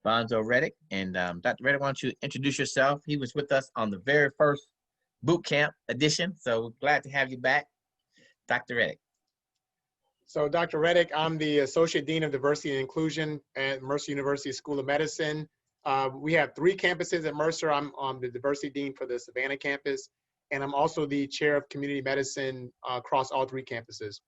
Bonzo Reddick. And Dr. Reddick, why don't you introduce yourself? He was with us on the very first boot camp edition. So glad to have you back, Dr. Reddick. So Dr. Reddick, I'm the Associate Dean of Diversity and Inclusion at Mercer University School of Medicine. We have 3 campuses at Mercer. I'm the Diversity Dean for the Savannah campus, and I'm also the Chair of Community Medicine across all 3 campuses.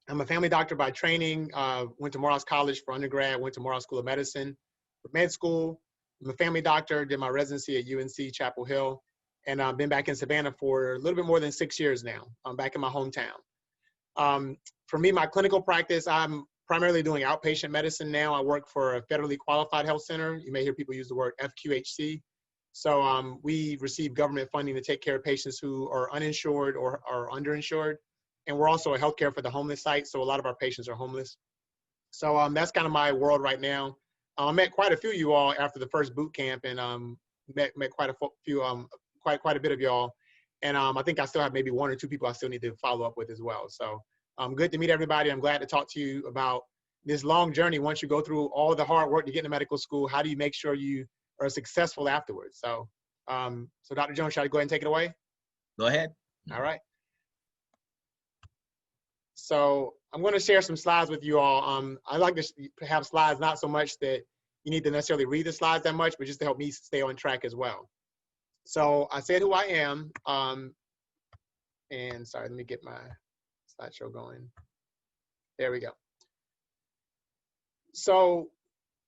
I'm a family doctor by training, went to Morehouse College for undergrad, went to Morehouse School of Medicine for med school. I'm a family doctor, did my residency at UNC Chapel Hill, and I've been back in Savannah for a little bit more than 6 years now. I'm back in my hometown. For me, my clinical practice, I'm primarily doing outpatient medicine now. I work for a federally qualified health center. You may hear people use the word FQHC. So we receive government funding to take care of patients who are uninsured or are underinsured. And we're also a healthcare for the homeless site. So a lot of our patients are homeless. So that's kind of my world right now. I met quite a few of you all after the first boot camp, and met quite a few, quite a bit of y'all. And I think I still have maybe 1 or 2 people I still need to follow up with as well. So good to meet everybody. I'm glad to talk to you about this long journey. Once you go through all the hard work to get into medical school, how do you make sure you are successful afterwards? So, so Dr. Jones, shall I go ahead and take it away? Go ahead. All right. So I'm going to share some slides with you all. I like to have slides, not so much that you need to necessarily read the slides that much, but just to help me stay on track as well. So I said who I am. And sorry, let me get my slideshow going. There we go. So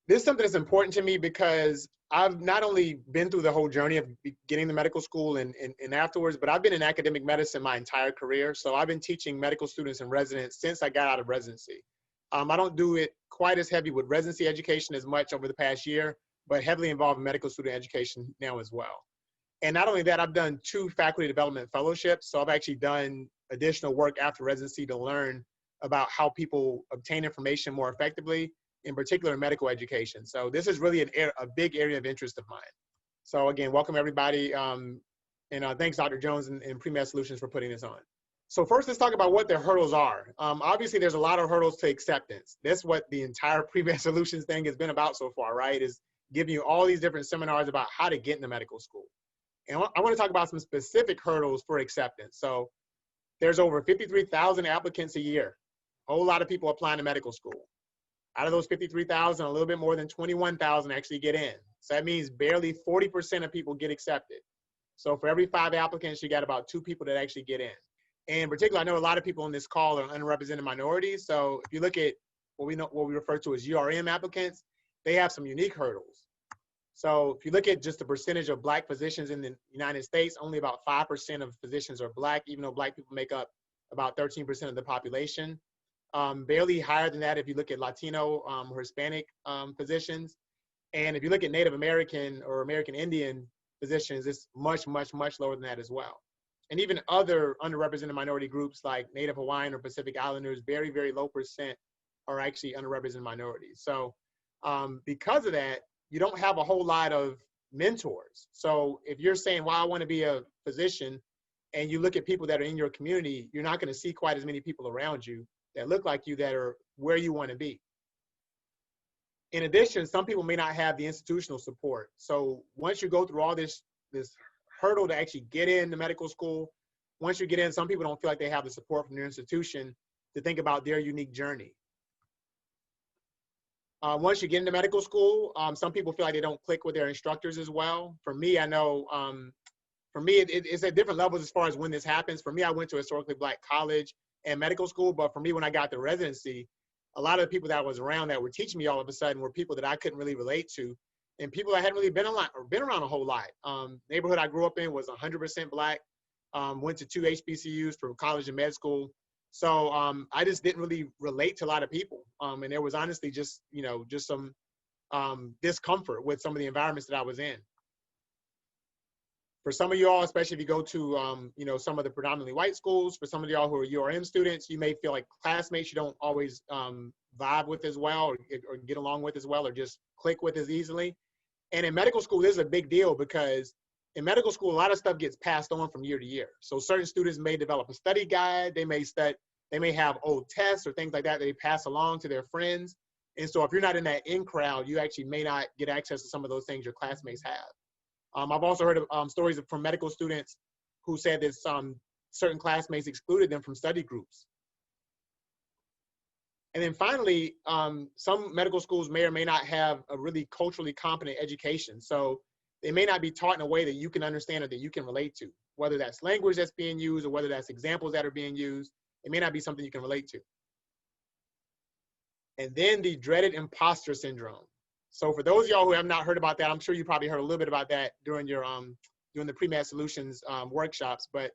this is something that's important to me because I've not only been through the whole journey of getting to medical school and afterwards, but I've been in academic medicine my entire career. So I've been teaching medical students and residents since I got out of residency. I don't do it quite as heavy with residency education as much over the past year, but heavily involved in medical student education now as well. And not only that, I've done 2 faculty development fellowships. So I've actually done additional work after residency to learn about how people obtain information more effectively, in particular medical education. So this is really a big area of interest of mine. So again, welcome everybody. And thanks Dr. Jones and Pre-Med Solutions for putting this on. So first, let's talk about what the hurdles are. Obviously, there's a lot of hurdles to acceptance. That's what the entire Pre-Med Solutions thing has been about so far, right? Is giving you all these different seminars about how to get into medical school. And I want to talk about some specific hurdles for acceptance. So there's over 53,000 applicants a year. A whole lot of people applying to medical school. Out of those 53,000, a little bit more than 21,000 actually get in. So that means barely 40% of people get accepted. So for every 5 applicants, you got about 2 people that actually get in. And in particular, I know a lot of people on this call are underrepresented minorities. So if you look at what we refer to as URM applicants, they have some unique hurdles. So if you look at just the percentage of Black physicians in the United States, only about 5% of physicians are Black, even though Black people make up about 13% of the population. Barely higher than that if you look at Latino or Hispanic physicians. And if you look at Native American or American Indian physicians, it's much, much, much lower than that as well. And even other underrepresented minority groups like Native Hawaiian or Pacific Islanders, very, very low percent are actually underrepresented minorities. So because of that, you don't have a whole lot of mentors. So if you're saying, well, I want to be a physician, and you look at people that are in your community, you're not going to see quite as many people around you that look like you that are where you want to be. In addition, some people may not have the institutional support. So once you go through all this hurdle to actually get into medical school, once you get in, some people don't feel like they have the support from their institution to think about their unique journey. Once you get into medical school, some people feel like they don't click with their instructors as well. For me, I know, for me, it's at different levels as far as when this happens. For me, I went to a historically Black college and medical school, but for me, when I got to residency, a lot of the people that was around that were teaching me all of a sudden were people that I couldn't really relate to, and people that hadn't really been around a whole lot. Neighborhood I grew up in was 100% Black. Went to 2 HBCUs for college and med school. So I just didn't really relate to a lot of people. And there was honestly just, just some discomfort with some of the environments that I was in. For some of y'all, especially if you go to, some of the predominantly white schools, for some of y'all who are URM students, you may feel like classmates you don't always vibe with as well, or get along with as well, or just click with as easily. And in medical school, this is a big deal because in medical school, a lot of stuff gets passed on from year to year. So certain students may develop a study guide, they may have old tests or things like that they pass along to their friends. And so if you're not in that in crowd, you actually may not get access to some of those things your classmates have. I've also heard of stories from medical students who said that certain classmates excluded them from study groups. And then finally, some medical schools may or may not have a really culturally competent education. So they may not be taught in a way that you can understand or that you can relate to, whether that's language that's being used or whether that's examples that are being used. It may not be something you can relate to. And then the dreaded imposter syndrome. So for those of y'all who have not heard about that, I'm sure you probably heard a little bit about that during your during the pre-med solutions workshops. But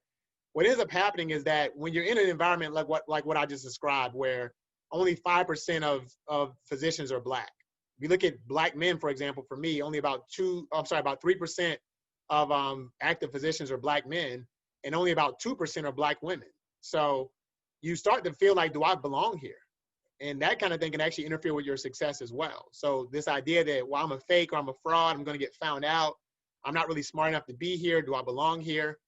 what ends up happening is that when you're in an environment like what I just described, where only 5% of physicians are Black. If you look at Black men, for example, for me, only about 3% of active physicians are Black men, and only about 2% are Black women. So you start to feel like, do I belong here? And that kind of thing can actually interfere with your success as well. So this idea that, well, I'm a fake or I'm a fraud, I'm going to get found out, I'm not really smart enough to be here, do I belong here?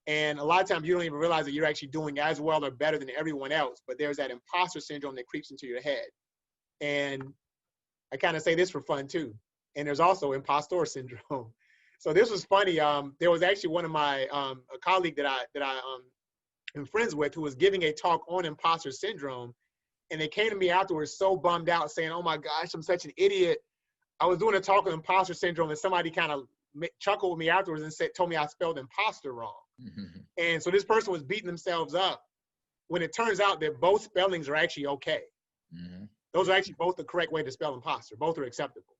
And a lot of times you don't even realize that you're actually doing as well or better than everyone else, but there's that imposter syndrome that creeps into your head. And I kind of say this for fun too. And there's also impostor syndrome. So this was funny. There was actually one of my, a colleague that I am friends with, who was giving a talk on imposter syndrome. And they came to me afterwards so bummed out saying, oh my gosh, I'm such an idiot. I was doing a talk on imposter syndrome and somebody kind of chuckled with me afterwards and told me I spelled imposter wrong. Mm-hmm. And so this person was beating themselves up when it turns out that both spellings are actually okay. Mm-hmm. Those are actually both the correct way to spell imposter. Both are acceptable.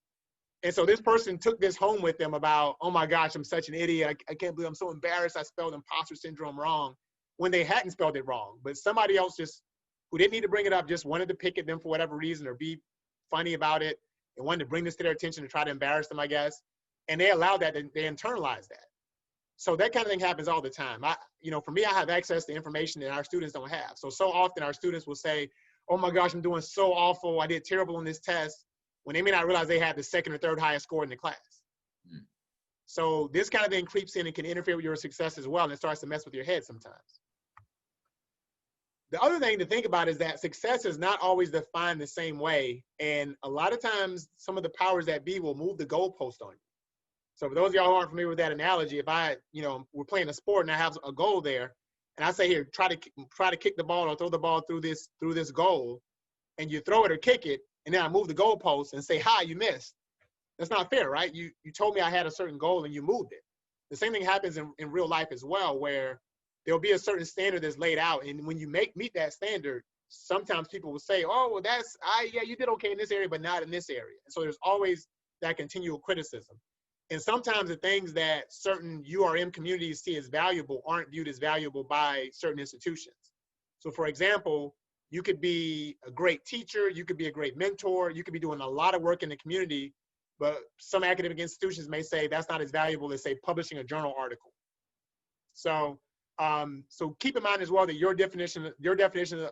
And so this person took this home with them about, oh my gosh, I'm such an idiot. I can't believe I'm so embarrassed I spelled imposter syndrome wrong, when they hadn't spelled it wrong. But somebody else who didn't need to bring it up, just wanted to pick at them for whatever reason or be funny about it and wanted to bring this to their attention to try to embarrass them, I guess. And they allowed that, they internalized that. So that kind of thing happens all the time. For me, I have access to information that our students don't have. So often our students will say, oh my gosh, I'm doing so awful. I did terrible on this test, when they may not realize they had the second or third highest score in the class. Mm. So this kind of thing creeps in and can interfere with your success as well, and it starts to mess with your head sometimes. The other thing to think about is that success is not always defined the same way. And a lot of times, some of the powers that be will move the goalpost on you. So for those of y'all who aren't familiar with that analogy, if we're playing a sport and I have a goal there, and I say, here, try to kick the ball or throw the ball through this goal, and you throw it or kick it, and then I move the goalpost and say, hi, you missed. That's not fair, right? You told me I had a certain goal and you moved it. The same thing happens in real life as well, where there'll be a certain standard that's laid out. And when you meet that standard, sometimes people will say, oh, well, yeah, you did okay in this area, but not in this area. And so there's always that continual criticism. And sometimes the things that certain URM communities see as valuable aren't viewed as valuable by certain institutions. So for example, you could be a great teacher, you could be a great mentor, you could be doing a lot of work in the community, but some academic institutions may say that's not as valuable as, say, publishing a journal article. So keep in mind as well that your definition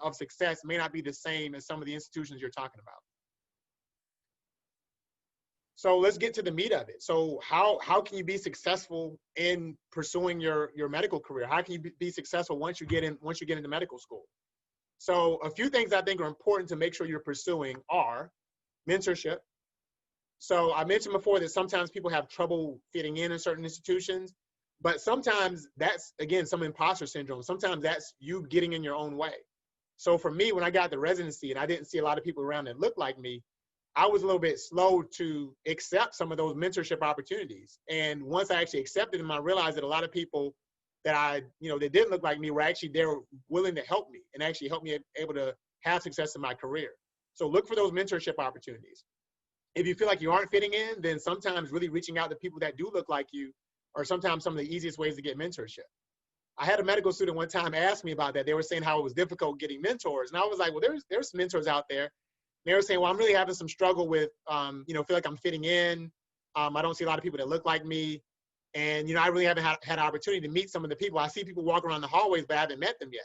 of success may not be the same as some of the institutions you're talking about. So let's get to the meat of it. So how can you be successful in pursuing your medical career? How can you be successful once you get into medical school? So a few things I think are important to make sure you're pursuing are mentorship. So I mentioned before that sometimes people have trouble fitting in certain institutions, but sometimes that's, again, some imposter syndrome. Sometimes that's you getting in your own way. So for me, when I got the residency and I didn't see a lot of people around that looked like me, I was a little bit slow to accept some of those mentorship opportunities. And once I actually accepted them, I realized that a lot of people that that didn't look like me were actually there willing to help me and actually help me able to have success in my career. So look for those mentorship opportunities. If you feel like you aren't fitting in, then sometimes really reaching out to people that do look like you are sometimes some of the easiest ways to get mentorship. I had a medical student one time ask me about that. They were saying how it was difficult getting mentors. And I was like, well, there's mentors out there. They were saying, well, I'm really having some struggle with, feel like I'm fitting in. I don't see a lot of people that look like me. And, I really haven't had an opportunity to meet some of the people. I see people walk around the hallways, but I haven't met them yet.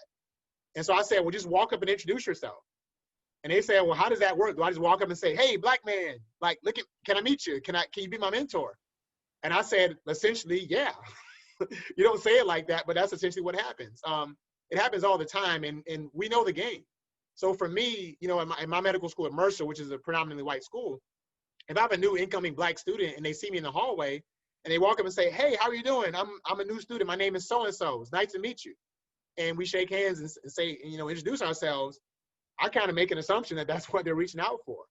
And so I said, well, just walk up and introduce yourself. And they said, well, how does that work? Do I just walk up and say, hey, Black man, like, can I meet you? Can you be my mentor? And I said, essentially, yeah. You don't say it like that, but that's essentially what happens. It happens all the time. And we know the game. So for me, you know, in my medical school at Mercer, which is a predominantly white school, if I have a new incoming Black student and they see me in the hallway and they walk up and say, "Hey, how are you doing? I'm a new student. My name is so-and-so. It's nice to meet you." And we shake hands and say, you know, introduce ourselves. I kind of make an assumption that that's what they're reaching out for.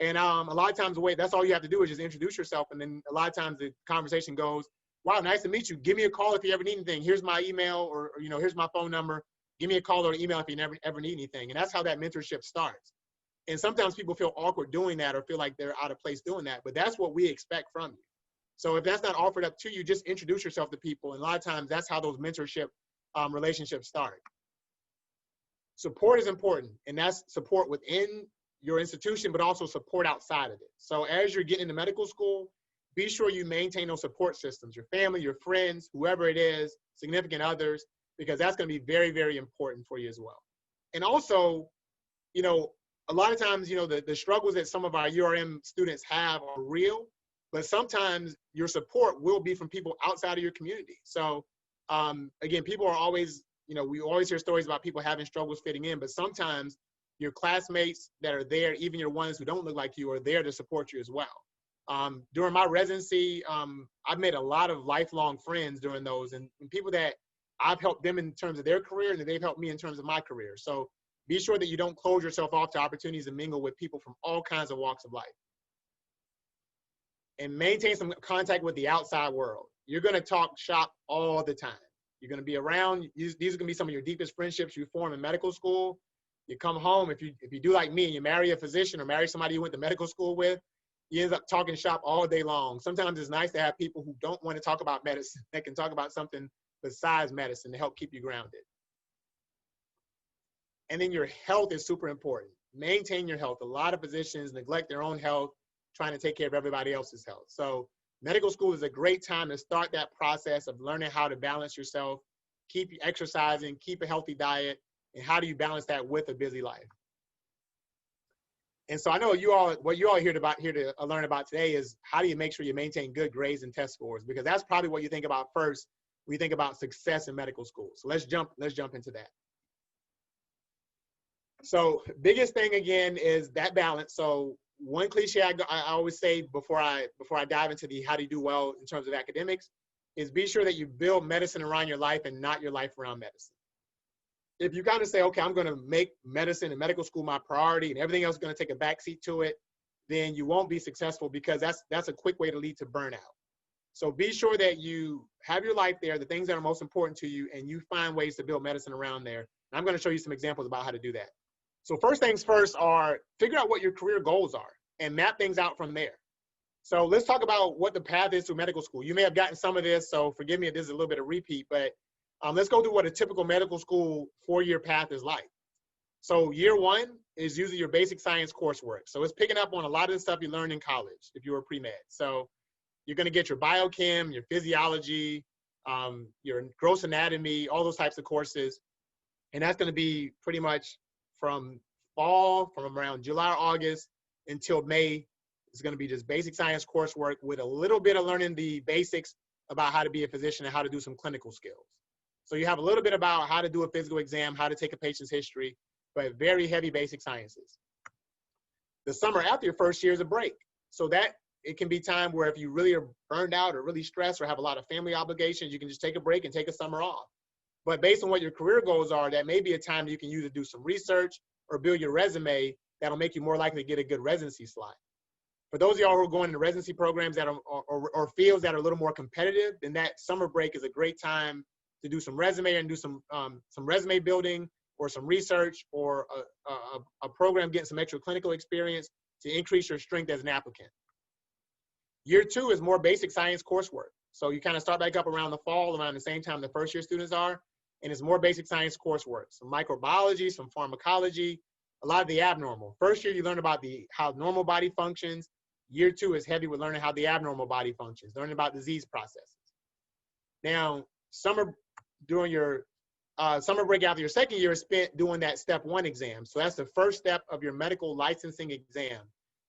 And a lot of times, that's all you have to do is just introduce yourself. And then a lot of times the conversation goes, "Wow, nice to meet you. Give me a call if you ever need anything. Here's my email, or you know, here's my phone number. Give me a call or an email if you ever need anything." And that's how that mentorship starts. And sometimes people feel awkward doing that or feel like they're out of place doing that, but that's what we expect from you. So if that's not offered up to you, just introduce yourself to people. And a lot of times that's how those mentorship relationships start. Support is important, and that's support within your institution, but also support outside of it. So as you're getting into medical school, be sure you maintain those support systems, your family, your friends, whoever it is, significant others, because that's going to be very, very important for you as well. And also, you know, a lot of times, you know, the struggles that some of our URM students have are real, but sometimes your support will be from people outside of your community. So again, people are always, you know, we always hear stories about people having struggles fitting in, but sometimes your classmates that are there, even your ones who don't look like you, are there to support you as well. During my residency, I've made a lot of lifelong friends during those, and people that I've helped them in terms of their career, and they've helped me in terms of my career. So be sure that you don't close yourself off to opportunities to mingle with people from all kinds of walks of life. And maintain some contact with the outside world. You're going to talk shop all the time. You're going to be around. These are going to be some of your deepest friendships you form in medical school. You come home, if you do like me and you marry a physician or marry somebody you went to medical school with, you end up talking shop all day long. Sometimes it's nice to have people who don't want to talk about medicine that can talk about something besides medicine to help keep you grounded. And then your health is super important. Maintain your health. A lot of physicians neglect their own health, trying to take care of everybody else's health. So medical school is a great time to start that process of learning how to balance yourself, keep exercising, keep a healthy diet, and how do you balance that with a busy life. And so I know what you all here to learn about today is how do you make sure you maintain good grades and test scores, because that's probably what you think about first when you think about success in medical school. So let's jump into that. So biggest thing again is that balance. So one cliche I always say before I dive into the how do you do well in terms of academics is be sure that you build medicine around your life and not your life around medicine. If you kind of say, okay, I'm going to make medicine and medical school my priority and everything else is going to take a backseat to it, then you won't be successful, because that's a quick way to lead to burnout. So be sure that you have your life there, the things that are most important to you, and you find ways to build medicine around there. And I'm going to show you some examples about how to do that. So first things first are figure out what your career goals are and map things out from there. So let's talk about what the path is to medical school. You may have gotten some of this, so forgive me if this is a little bit of repeat, but let's go through what a typical medical school 4-year path is like. So year one is usually your basic science coursework. So it's picking up on a lot of the stuff you learned in college if you were pre-med. So you're going to get your biochem, your physiology, your gross anatomy, all those types of courses. And that's going to be pretty much from around July or August until May. It's going to be just basic science coursework with a little bit of learning the basics about how to be a physician and how to do some clinical skills. So you have a little bit about how to do a physical exam, how to take a patient's history, but very heavy basic sciences. The summer after your first year is a break. So that it can be time where if you really are burned out or really stressed or have a lot of family obligations, you can just take a break and take a summer off. But based on what your career goals are, that may be a time that you can use to do some research or build your resume that'll make you more likely to get a good residency slot. For those of y'all who are going into residency programs that are or fields that are a little more competitive, then that summer break is a great time to do some resume and do some resume building or some research or a program getting some extra clinical experience to increase your strength as an applicant. Year two is more basic science coursework. So you kind of start back up around the fall, around the same time the first year students are, and it's more basic science coursework. Some microbiology, some pharmacology, a lot of the abnormal. First year you learn about how normal body functions. Year two is heavy with learning how the abnormal body functions, learning about disease processes. Now, during your summer break after your second year is spent doing that step one exam. So that's the first step of your medical licensing exam.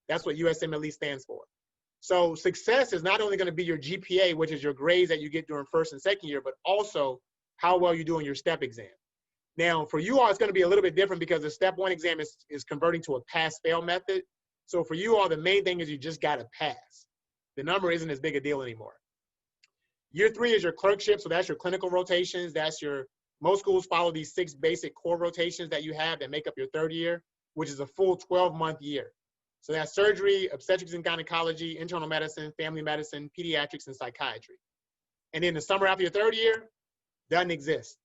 That's what USMLE stands for. So success is not only going to be your GPA, which is your grades that you get during first and second year, but also how well you do in your step exam. Now, for you all, it's going to be a little bit different because the step 1 exam is converting to a pass-fail method. So for you all, the main thing is you just got to pass. The number isn't as big a deal anymore. Year 3 is your clerkship. So that's your clinical rotations. Most schools follow these 6 basic core rotations that you have that make up your 3rd year, which is a full 12-month year. So that's surgery, obstetrics and gynecology, internal medicine, family medicine, pediatrics, and psychiatry. And then the summer after your 3rd year doesn't exist.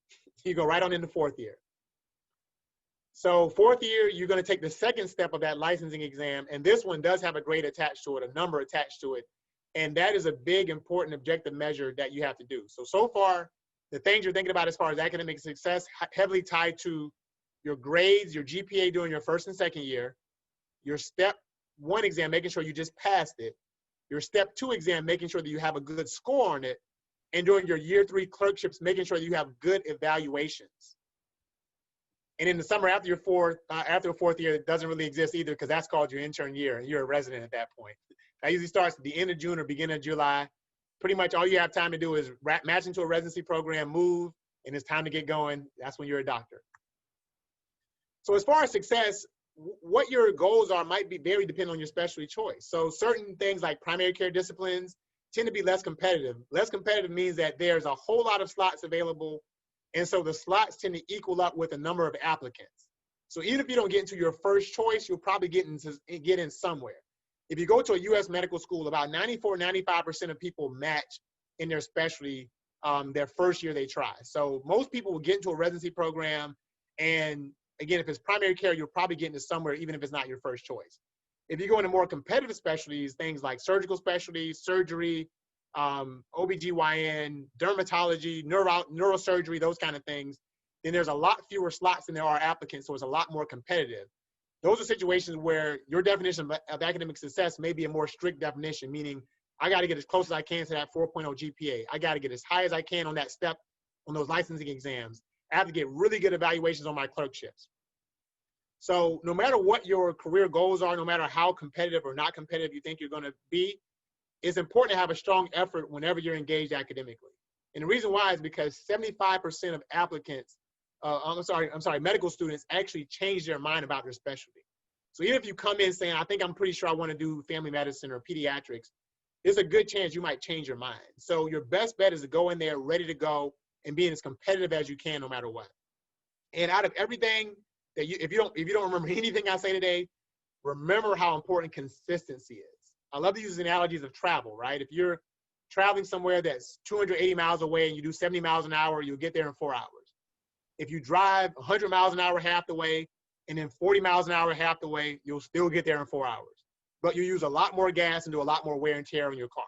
You go right on into 4th year. So 4th year, you're going to take the 2nd step of that licensing exam. And this one does have a grade attached to it, a number attached to it. And that is a big, important objective measure that you have to do. So far, the things you're thinking about as far as academic success, heavily tied to your grades, your GPA during your 1st and 2nd year, your step 1 exam, making sure you just passed it, your step 2 exam, making sure that you have a good score on it, and during your year 3 clerkships, making sure that you have good evaluations. And in the summer after your 4th year, it doesn't really exist either because that's called your intern year and you're a resident at that point. That usually starts at the end of June or beginning of July. Pretty much all you have time to do is match into a residency program, move, and it's time to get going. That's when you're a doctor. So as far as success, what your goals are might be very dependent on your specialty choice. So certain things like primary care disciplines tend to be less competitive. Less competitive means that there's a whole lot of slots available, and so the slots tend to equal up with the number of applicants. So even if you don't get into your first choice, you'll probably get in somewhere. If you go to a U.S. medical school, about 94–95% of people match in their specialty their first year they try. So most people will get into a residency program, and again, if it's primary care, you'll probably get into somewhere even if it's not your first choice. If you go into more competitive specialties, things like surgical specialties, surgery, OBGYN, dermatology, neurosurgery, those kind of things, then there's a lot fewer slots than there are applicants, so it's a lot more competitive. Those are situations where your definition of academic success may be a more strict definition, meaning I got to get as close as I can to that 4.0 GPA. I got to get as high as I can on that step on those licensing exams. I have to get really good evaluations on my clerkships. So no matter what your career goals are, no matter how competitive or not competitive you think you're going to be, it's important to have a strong effort whenever you're engaged academically. And the reason why is because 75% of applicants, medical students actually change their mind about their specialty. So even if you come in saying, I think I'm pretty sure I want to do family medicine or pediatrics, there's a good chance you might change your mind. So your best bet is to go in there ready to go and being as competitive as you can no matter what. And out of everything that if you don't remember anything I say today, remember how important consistency is. I love to use analogies of travel, right? If you're traveling somewhere that's 280 miles away and you do 70 miles an hour, you'll get there in 4 hours. If you drive 100 miles an hour half the way and then 40 miles an hour half the way, you'll still get there in 4 hours. But you use a lot more gas and do a lot more wear and tear on your car.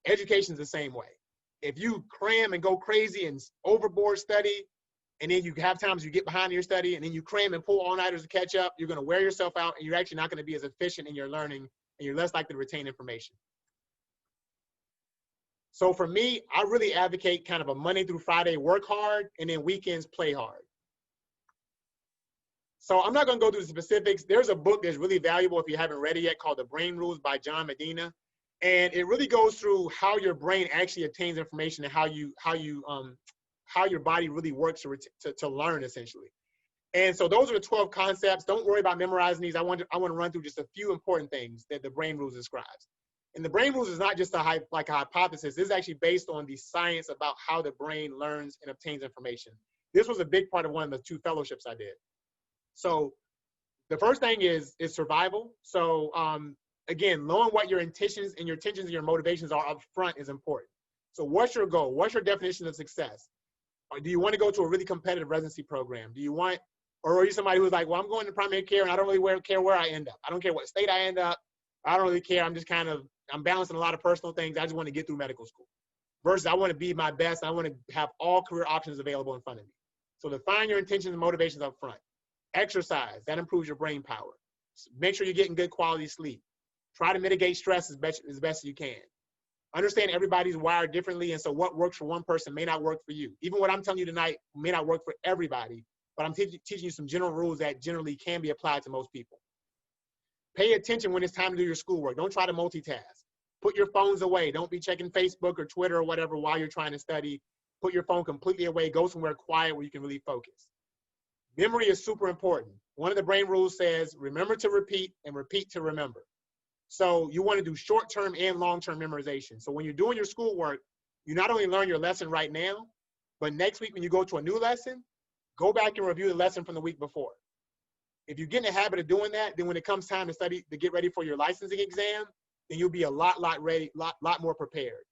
Education's the same way. If you cram and go crazy and overboard study, and then you have times you get behind in your study, and then you cram and pull all-nighters to catch up, you're going to wear yourself out, and you're actually not going to be as efficient in your learning, and you're less likely to retain information. So for me, I really advocate kind of a Monday through Friday work hard, and then weekends play hard. So I'm not going to go through the specifics. There's a book that's really valuable if you haven't read it yet called The Brain Rules by John Medina. And it really goes through how your brain actually obtains information and how your body really works to learn, essentially. And so those are the 12 concepts. Don't worry about memorizing these. I want to run through just a few important things that the Brain Rules describes. And the Brain Rules is not just a hypothesis. This is actually based on the science about how the brain learns and obtains information. This was a big part of one of the 2 fellowships I did. So the first thing is survival. So again, knowing what your intentions and your motivations are up front is important. So what's your goal? What's your definition of success? Or do you want to go to a really competitive residency program? Or are you somebody who's like, well, I'm going to primary care and I don't really care where I end up. I don't care what state I end up. I don't really care. I'm balancing a lot of personal things. I just want to get through medical school. Versus I want to be my best. I want to have all career options available in front of me. So define your intentions and motivations up front. Exercise, that improves your brain power. Make sure you're getting good quality sleep. Try to mitigate stress as best as you can. Understand everybody's wired differently, and so what works for one person may not work for you. Even what I'm telling you tonight may not work for everybody, but I'm teaching you some general rules that generally can be applied to most people. Pay attention when it's time to do your schoolwork. Don't try to multitask. Put your phones away. Don't be checking Facebook or Twitter or whatever while you're trying to study. put your phone completely away, go somewhere quiet where you can really focus. Memory is super important. One of the brain rules says, remember to repeat and repeat to remember. So you want to do short-term and long-term memorization. So when you're doing your schoolwork, you not only learn your lesson right now, but next week when you go to a new lesson, go back and review the lesson from the week before. If you get in the habit of doing that, then when it comes time to study, to get ready for your licensing exam, then you'll be a lot more prepared.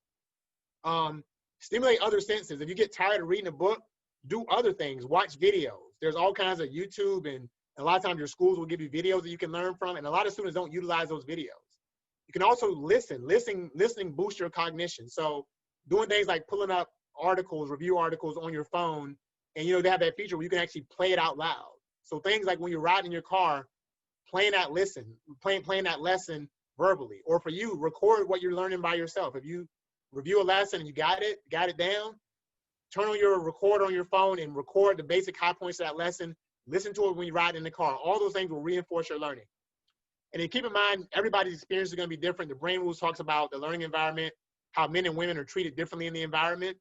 Stimulate other senses. If you get tired of reading a book, do other things. Watch videos. There's all kinds of YouTube, and a lot of times your schools will give you videos that you can learn from, and a lot of students don't utilize those videos. You can also listen. Listening boosts your cognition. So doing things like pulling up articles, review articles on your phone, and they have that feature where you can actually play it out loud. So things like when you're riding in your car, playing that lesson verbally, or for you, record what you're learning by yourself. If you review a lesson and you got it down, turn on your recorder on your phone and record the basic high points of that lesson. Listen to it when you ride in the car. All those things will reinforce your learning. And then keep in mind, everybody's experience is going to be different. The Brain Rules talks about the learning environment, how men and women are treated differently in the environment.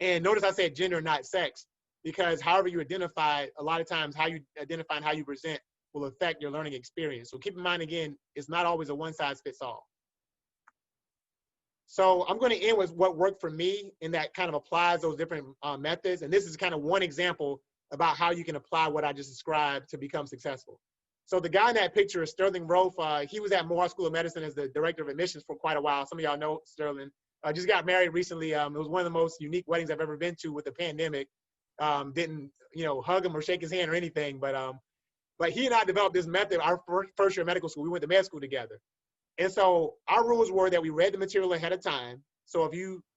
And notice I said gender, not sex, because however you identify, a lot of times how you identify and how you present will affect your learning experience. So keep in mind, again, it's not always a one-size-fits-all. So I'm going to end with what worked for me, and that kind of applies those different methods. And this is kind of one example about how you can apply what I just described to become successful. So the guy in that picture is Sterling Roth. He was at Moore School of Medicine as the director of admissions for quite a while. Some of y'all know Sterling. Just got married recently. It was one of the most unique weddings I've ever been to with the pandemic. Didn't hug him or shake his hand or anything, but he and I developed this method our first year of medical school. We went to med school together. And so our rules were that we read the material ahead of time. So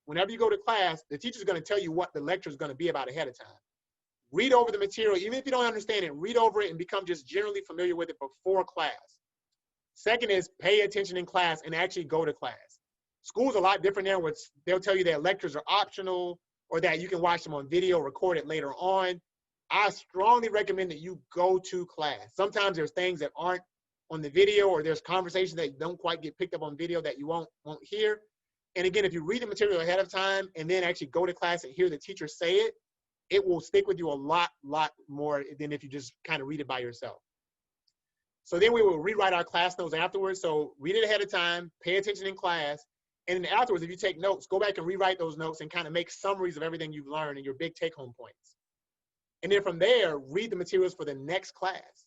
whenever you go to class, the teacher's going to tell you what the lecture is going to be about ahead of time. Read over the material. Even if you don't understand it, read over it and become just generally familiar with it before class. Second is pay attention in class and actually go to class. School's a lot different now, where they'll tell you that lectures are optional or that you can watch them on video, record it later on. I strongly recommend that you go to class. Sometimes there's things that aren't on the video, or there's conversations that don't quite get picked up on video that you won't hear. And again, if you read the material ahead of time and then actually go to class and hear the teacher say it, it will stick with you a lot more than if you just kind of read it by yourself. So then we will rewrite our class notes afterwards. So read it ahead of time, pay attention in class, and then afterwards, if you take notes, go back and rewrite those notes and kind of make summaries of everything you've learned and your big take-home points. And then from there, read the materials for the next class.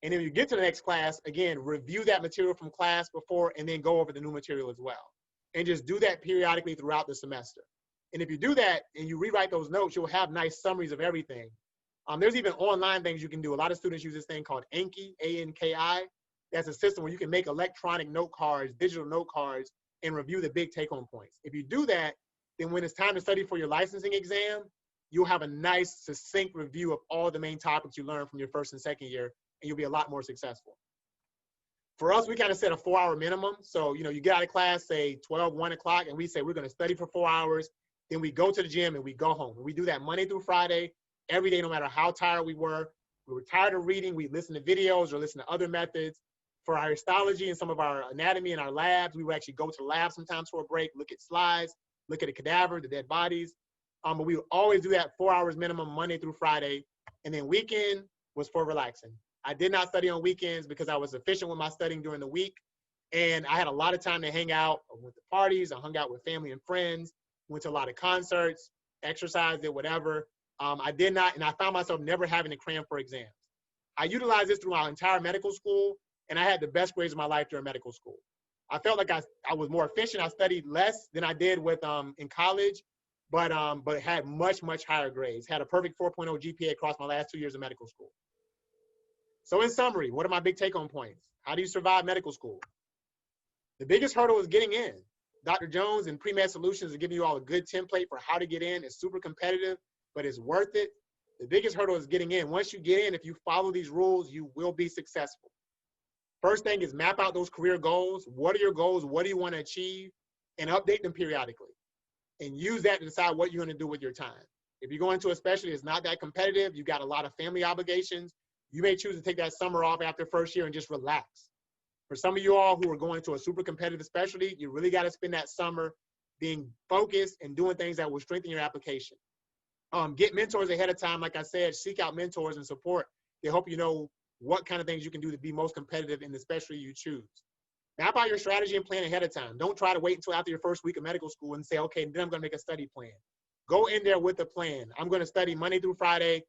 And if you get to the next class, again, review that material from class before and then go over the new material as well. And just do that periodically throughout the semester. And if you do that and you rewrite those notes, you'll have nice summaries of everything. There's even online things you can do. A lot of students use this thing called Anki, A-N-K-I. That's a system where you can make electronic note cards, digital note cards, and review the big take-home points. If you do that, then when it's time to study for your licensing exam, you'll have a nice, succinct review of all the main topics you learned from your first and second year, and you'll be a lot more successful. For us, we kind of set a 4-hour minimum. So, you get out of class, say 1 o'clock, and we say we're going to study for 4 hours. Then we go to the gym and we go home. And we do that Monday through Friday, every day, no matter how tired we were. We were tired of reading, we listen to videos or listen to other methods. For our histology and some of our anatomy in our labs, we would actually go to the lab sometimes for a break, look at slides, look at a cadaver, the dead bodies. But we would always do that 4 hours minimum, Monday through Friday. And then weekend was for relaxing. I did not study on weekends because I was efficient with my studying during the week. And I had a lot of time to hang out. I went to parties, I hung out with family and friends, went to a lot of concerts, exercised, did whatever. I did not, and I found myself never having to cram for exams. I utilized this through my entire medical school, and I had the best grades of my life during medical school. I felt like I was more efficient. I studied less than I did with in college, but had much higher grades. Had a perfect 4.0 GPA across my last 2 years of medical school. So in summary, what are my big take-home points? How do you survive medical school? The biggest hurdle is getting in. Dr. Jones and Pre-Med Solutions are giving you all a good template for how to get in. It's super competitive, but it's worth it. The biggest hurdle is getting in. Once you get in, if you follow these rules, you will be successful. First thing is map out those career goals. What are your goals? What do you want to achieve? And update them periodically. And use that to decide what you're going to do with your time. If you're going to a specialty that's not that competitive, you've got a lot of family obligations, you may choose to take that summer off after first year and just relax. For some of you all who are going to a super competitive specialty, you really got to spend that summer being focused and doing things that will strengthen your application. Get mentors ahead of time. Like I said, seek out mentors and support. They help you know what kind of things you can do to be most competitive in the specialty you choose. Map out your strategy and plan ahead of time. Don't try to wait until after your first week of medical school and say, okay, then I'm going to make a study plan. Go in there with a plan. I'm going to study Monday through Friday,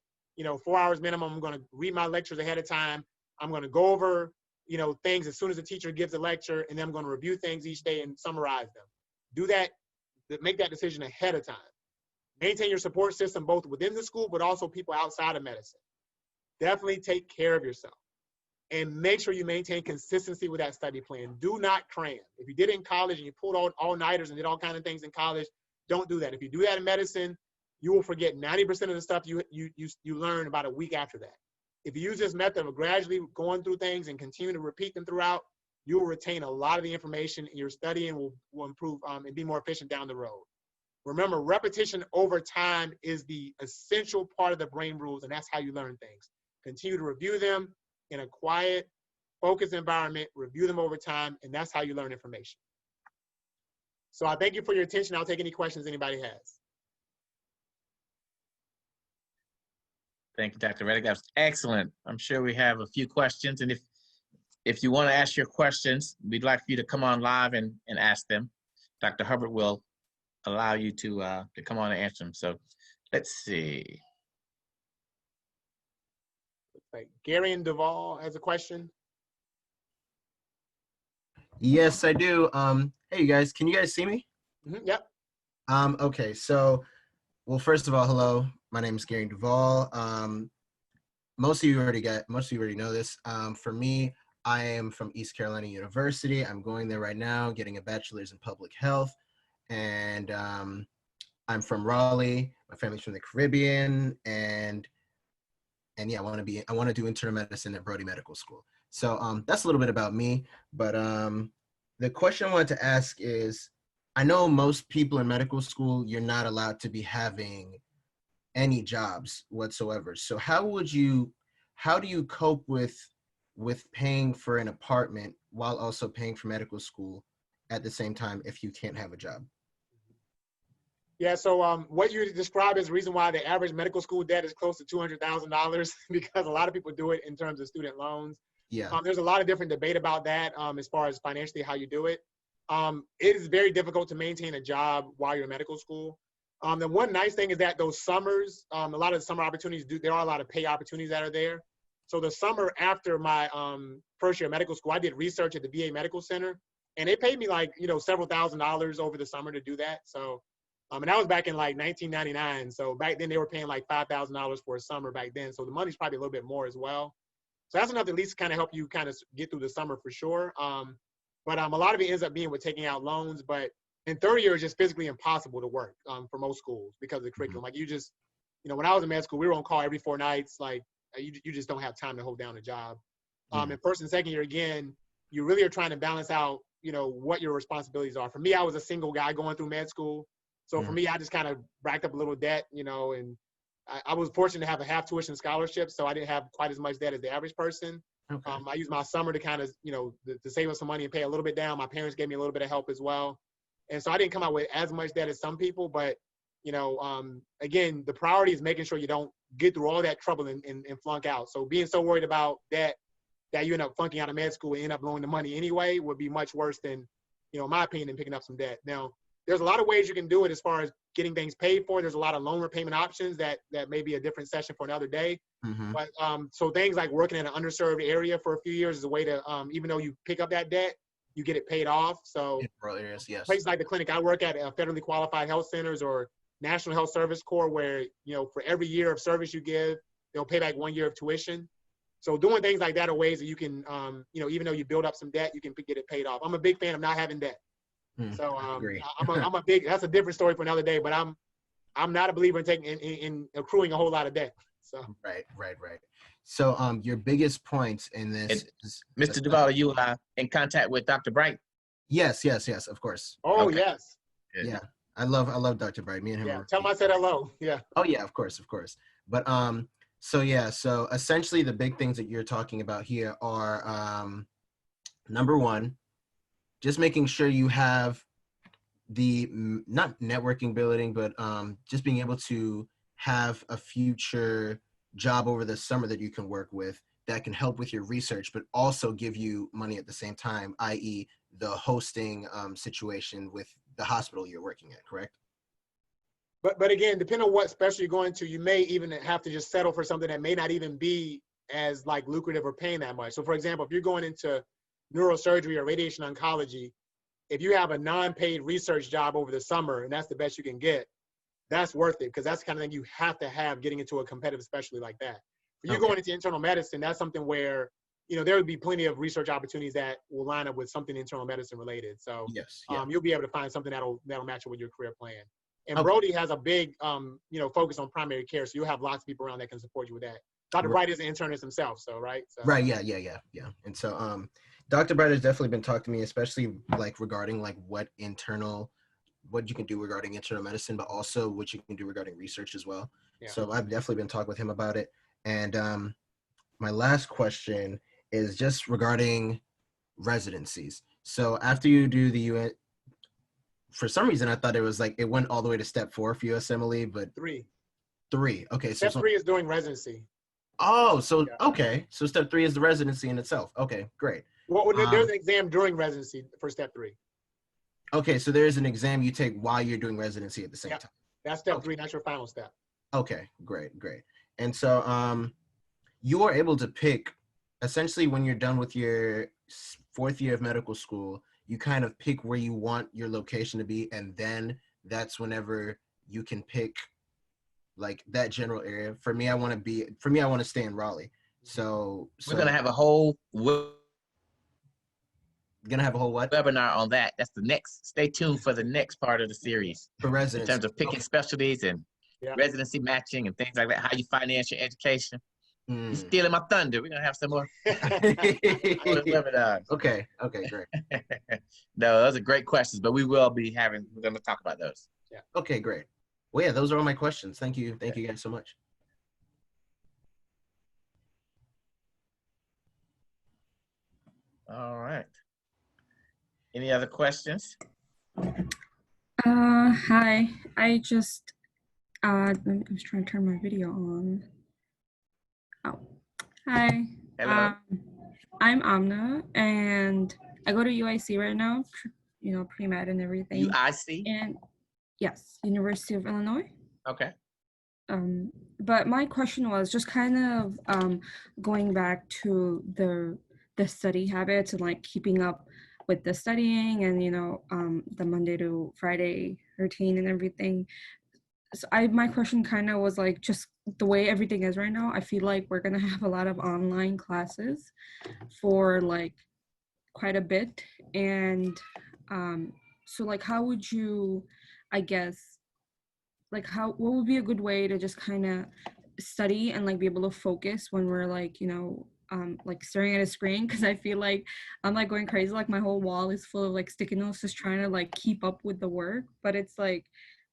4 hours minimum. I'm going to read my lectures ahead of time. I'm going to go over, things as soon as the teacher gives a lecture, and then I'm going to review things each day and summarize them. Do that, make that decision ahead of time. Maintain your support system both within the school, but also people outside of medicine. Definitely take care of yourself. And make sure you maintain consistency with that study plan. Do not cram. If you did it in college and you pulled all-nighters and did all kinds of things in college, don't do that. If you do that in medicine, you will forget 90% of the stuff you learn about a week after that. If you use this method of gradually going through things and continue to repeat them throughout, you will retain a lot of the information, and your studying will improve and be more efficient down the road. Remember, repetition over time is the essential part of the brain rules, and that's how you learn things. Continue to review them in a quiet, focused environment, review them over time, and that's how you learn information. So I thank you for your attention. I'll take any questions anybody has. Thank you, Dr. Reddick. That was excellent. I'm sure we have a few questions, and if you want to ask your questions, we'd like for you to come on live and ask them. Dr. Hubbard will allow you to come on and answer them. So let's see. Like Gary and Duvall has a question. Yes, I do. Hey, you guys, can you guys see me? Yep. Okay, so, well, first of all, hello. My name is Gary Duvall. Most of you already know this. For me, I am from East Carolina University. I'm going there right now, getting a bachelor's in public health, and I'm from Raleigh. My family's from the Caribbean, and yeah, I want to do internal medicine at Brody Medical School. So that's a little bit about me. But the question I wanted to ask is, I know most people in medical school, you're not allowed to be having any jobs whatsoever. So how do you cope with paying for an apartment while also paying for medical school at the same time if you can't have a job? Yeah, so what you described is the reason why the average medical school debt is close to $200,000 because a lot of people do it in terms of student loans. Yeah. There's a lot of different debate about that as far as financially how you do it. It is very difficult to maintain a job while you're in medical school. The one nice thing is that those summers, a lot of the summer opportunities, there are a lot of pay opportunities that are there. So the summer after my first year of medical school, I did research at the VA Medical Center, and they paid me like, several $1,000s over the summer to do that. So, and that was back in like 1999. So back then they were paying like $5,000 for a summer back then. So the money's probably a little bit more as well. So that's enough to at least kind of help you kind of get through the summer for sure. But a lot of it ends up being with taking out loans. But in third year, it's just physically impossible to work for most schools because of the curriculum. Like you just, when I was in med school, we were on call every 4 nights. Like you just don't have time to hold down a job. In first and second year, again, you really are trying to balance out, what your responsibilities are. For me, I was a single guy going through med school. So for me, I just kind of racked up a little debt, and I was fortunate to have a half tuition scholarship. So I didn't have quite as much debt as the average person. Okay. I used my summer to kind of, to save up some money and pay a little bit down. My parents gave me a little bit of help as well. And so I didn't come out with as much debt as some people, but, again, the priority is making sure you don't get through all that trouble and flunk out. So being so worried about debt that you end up flunking out of med school and end up blowing the money anyway would be much worse than, in my opinion, than picking up some debt. Now, there's a lot of ways you can do it as far as getting things paid for. There's a lot of loan repayment options that may be a different session for another day. But so things like working in an underserved area for a few years is a way to, even though you pick up that debt, you get it paid off. So yes. Places like the clinic I work at, federally qualified health centers or National Health Service Corps, where, for every year of service you give, they'll pay back 1 year of tuition. So doing things like that are ways that you can, even though you build up some debt, you can get it paid off. I'm a big fan of not having debt. So I'm a big, that's a different story for another day, but I'm not a believer in in accruing a whole lot of debt. So Right. So your biggest points in this is, Mr. Duvall, are you in contact with Dr. Bright? Yes, of course. Oh, Okay. yes. Yeah. I love Dr. Bright. Me and him. Yeah. Tell him I said hello. Yeah. Oh yeah, of course. But so essentially the big things that you're talking about here are number one, just making sure you have the not networking building, but just being able to have a future job over the summer that you can work with that can help with your research, but also give you money at the same time, i.e. the hosting situation with the hospital you're working at, correct? But again, depending on what specialty you're going to, you may even have to just settle for something that may not even be as like lucrative or paying that much. So for example, if you're going into neurosurgery or radiation oncology, if you have a non-paid research job over the summer and that's the best you can get, that's worth it, because that's the kind of thing you have to have getting into a competitive specialty like that. For you going into internal medicine, that's something where, you know, there would be plenty of research opportunities that will line up with something internal medicine related. So Yes. you'll be able to find something that'll match up with your career plan. And Okay. Brody has a big, you know, focus on primary care, so you'll have lots of people around that can support you with that. Dr. Bright is an internist himself, so right. So. Right. Yeah. And so, Dr. Bright has definitely been talking to me, especially like regarding like what you can do regarding internal medicine, but also what you can do regarding research as well. Yeah. So I've definitely been talking with him about it. And my last question is just regarding residencies. So after you do the UN, for some reason I thought it was like it went all the way to step 4 for USMLE, but three. Okay. Step 3 is doing residency. Oh, so okay. So step 3 is the residency in itself. Okay, great. Well, there's an exam during residency for step 3. Okay, so there is an exam you take while you're doing residency at the same time. That's step 3. That's your final step. Okay, great. And so you are able to pick, essentially when you're done with your 4th year of medical school, you kind of pick where you want your location to be, and then that's whenever you can pick like that general area. For me, I want to stay in Raleigh. So we're gonna have a whole what? Webinar on that. That's the next. Stay tuned for the next part of the series. For residency. In terms of picking specialties and residency matching and things like that, how you finance your education. You're stealing my thunder. We're gonna have some more webinars. Okay, great. No, those are great questions, but we're gonna talk about those. Yeah. Okay, great. Well, yeah, those are all my questions. Thank you guys so much. All right. Any other questions? Hi. I just I was trying to turn my video on. Oh, hi. Hello. I'm Amna, and I go to UIC right now. You know, pre-med and everything. UIC. And yes, University of Illinois. Okay. But my question was just kind of going back to the study habits and like keeping up with the studying and, you know, the Monday to Friday routine and everything. So my question kind of was like, just the way everything is right now, I feel like we're going to have a lot of online classes for like quite a bit. And so like, how would you, I guess, like what would be a good way to just kind of study and like be able to focus when we're like, you know, like staring at a screen? Because I feel like I'm like going crazy, like my whole wall is full of like sticky notes just trying to like keep up with the work. But it's like,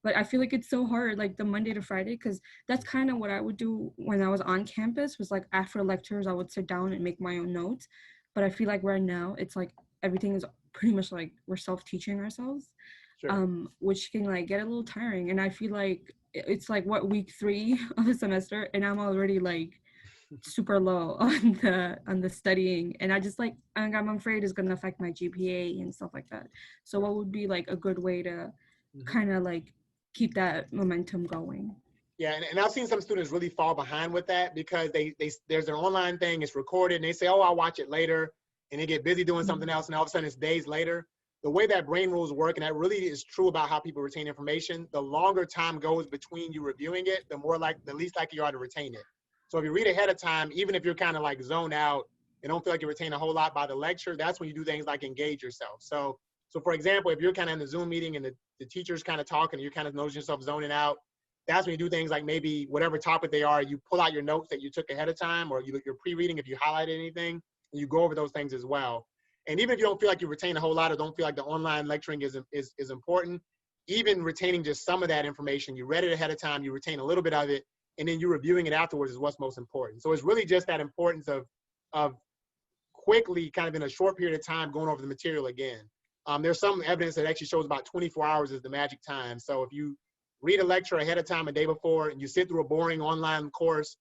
but I feel like it's so hard, like the Monday to Friday, because that's kind of what I would do when I was on campus, was like after lectures I would sit down and make my own notes. But I feel like right now it's like everything is pretty much like we're self-teaching ourselves. Sure. Which can like get a little tiring. And I feel like it's like week 3 of the semester and I'm already like super low on the studying, and I just like I'm afraid it's gonna affect my GPA and stuff like that. So what would be like a good way to kind of like keep that momentum going? Yeah, and I've seen some students really fall behind with that because there's an online thing, it's recorded, and they say, oh, I'll watch it later, and they get busy doing something else, and all of a sudden it's days later. The way that brain rules work, and that really is true about how people retain information, the longer time goes between you reviewing it, the least likely you are to retain it. So if you read ahead of time, even if you're kind of like zoned out and don't feel like you retain a whole lot by the lecture, that's when you do things like engage yourself. So for example, if you're kind of in the Zoom meeting and the teacher's kind of talking and you kind of notice yourself zoning out, that's when you do things like maybe whatever topic they are, you pull out your notes that you took ahead of time, or you're pre-reading if you highlighted anything, and you go over those things as well. And even if you don't feel like you retain a whole lot or don't feel like the online lecturing is important, even retaining just some of that information, you read it ahead of time, you retain a little bit of it, and then you reviewing it afterwards is what's most important. So it's really just that importance of quickly, kind of in a short period of time, going over the material again. There's some evidence that actually shows about 24 hours is the magic time. So if you read a lecture ahead of time a day before, and you sit through a boring online course,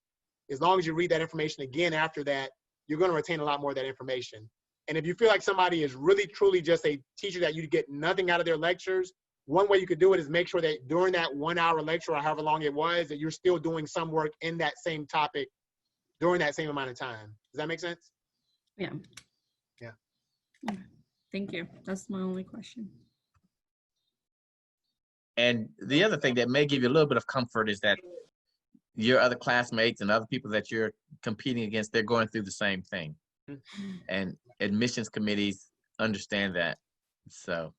as long as you read that information again after that, you're going to retain a lot more of that information. And if you feel like somebody is really, truly just a teacher that you get nothing out of their lectures, one way you could do it is make sure that during that 1 hour lecture or however long it was, that you're still doing some work in that same topic during that same amount of time. Does that make sense? Yeah. Yeah. Thank you. That's my only question. And the other thing that may give you a little bit of comfort is that your other classmates and other people that you're competing against, they're going through the same thing. And admissions committees understand that. So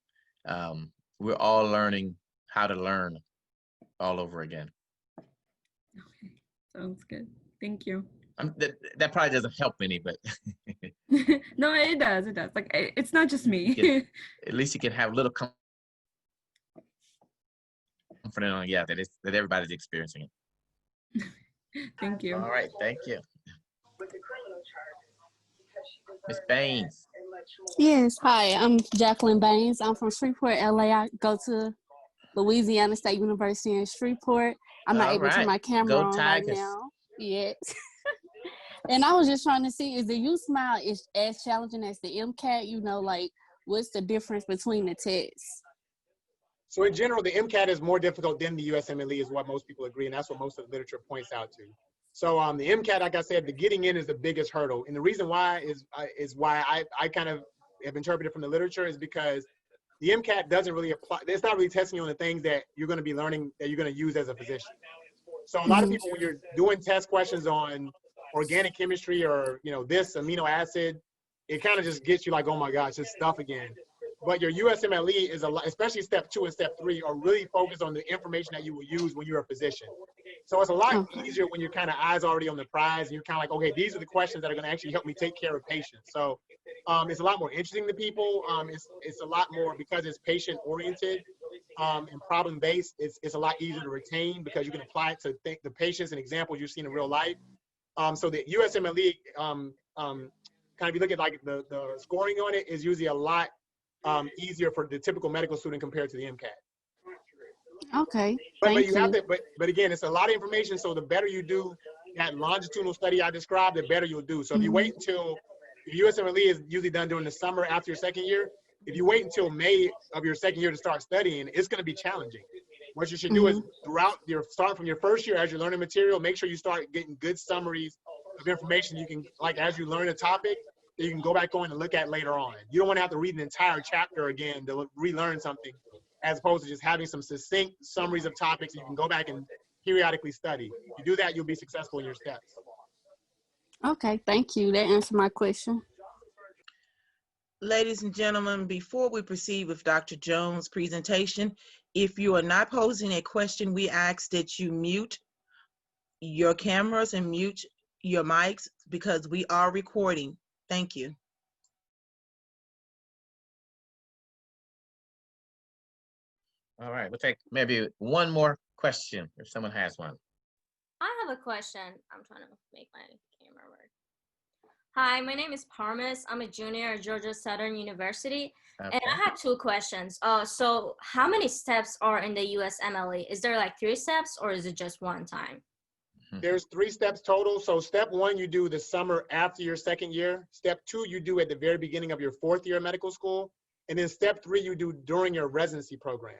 we're all learning how to learn all over again. Okay. Sounds good. Thank you. That probably doesn't help any, but No, it does. It does. Like, it's not just me. at least you can have a little confidence on, yeah, that everybody's experiencing it. Thank you. All right, thank you. Ms. Baines. Yes, hi, I'm Jacqueline Baines. I'm from Shreveport, LA. I go to Louisiana State University in Shreveport. I'm not All able to right. turn my camera Go on right Tigers. now. Yes. And I was just trying to see, is the U-Smile is as challenging as the MCAT? You know, like, what's the difference between the tests? So in general, the MCAT is more difficult than the USMLE is what most people agree, and that's what most of the literature points out to. So the MCAT, like I said, the getting in is the biggest hurdle. And the reason why is why I kind of have interpreted from the literature is because the MCAT doesn't really apply. It's not really testing you on the things that you're going to be learning that you're going to use as a physician. So a lot of people, when you're doing test questions on organic chemistry or, you know, this amino acid, it kind of just gets you like, oh my gosh, it's stuff again. But your USMLE is a lot, especially step 2 and step 3 are really focused on the information that you will use when you're a physician. So it's a lot easier when you're kind of eyes already on the prize and you're kind of like, okay, these are the questions that are going to actually help me take care of patients. So it's a lot more interesting to people. It's a lot more, because it's patient oriented and problem based. It's a lot easier to retain because you can apply it to the patients and examples you've seen in real life. So the USMLE, kind of if you look at like the scoring on it is usually a lot easier for the typical medical student compared to the MCAT. Okay, But you have to, but again, it's a lot of information. So the better you do that longitudinal study I described, the better you'll do. So if you wait until, USMLE is usually done during the summer after your second year. If you wait until May of your second year to start studying, it's going to be challenging. What you should do is start from your first year as you're learning material, make sure you start getting good summaries of information you can, like as you learn a topic, that you can go back on and look at later on. You don't want to have to read an entire chapter again to relearn something, as opposed to just having some succinct summaries of topics you can go back and periodically study. If you do that, you'll be successful in your steps. Okay, thank you. That answered my question. Ladies and gentlemen, before we proceed with Dr. Jones' presentation, if you are not posing a question, we ask that you mute your cameras and mute your mics because we are recording. Thank you. All right, we'll take maybe one more question if someone has one. I have a question. I'm trying to make my camera work. Hi, my name is Parmis. I'm a junior at Georgia Southern University. Okay. And I have 2 questions. So how many steps are in the USMLE? Is there like 3 steps or is it just one time? There's 3 steps total. So step 1, you do the summer after your second year. Step 2, you do at the very beginning of your 4th year of medical school. And then step 3, you do during your residency program.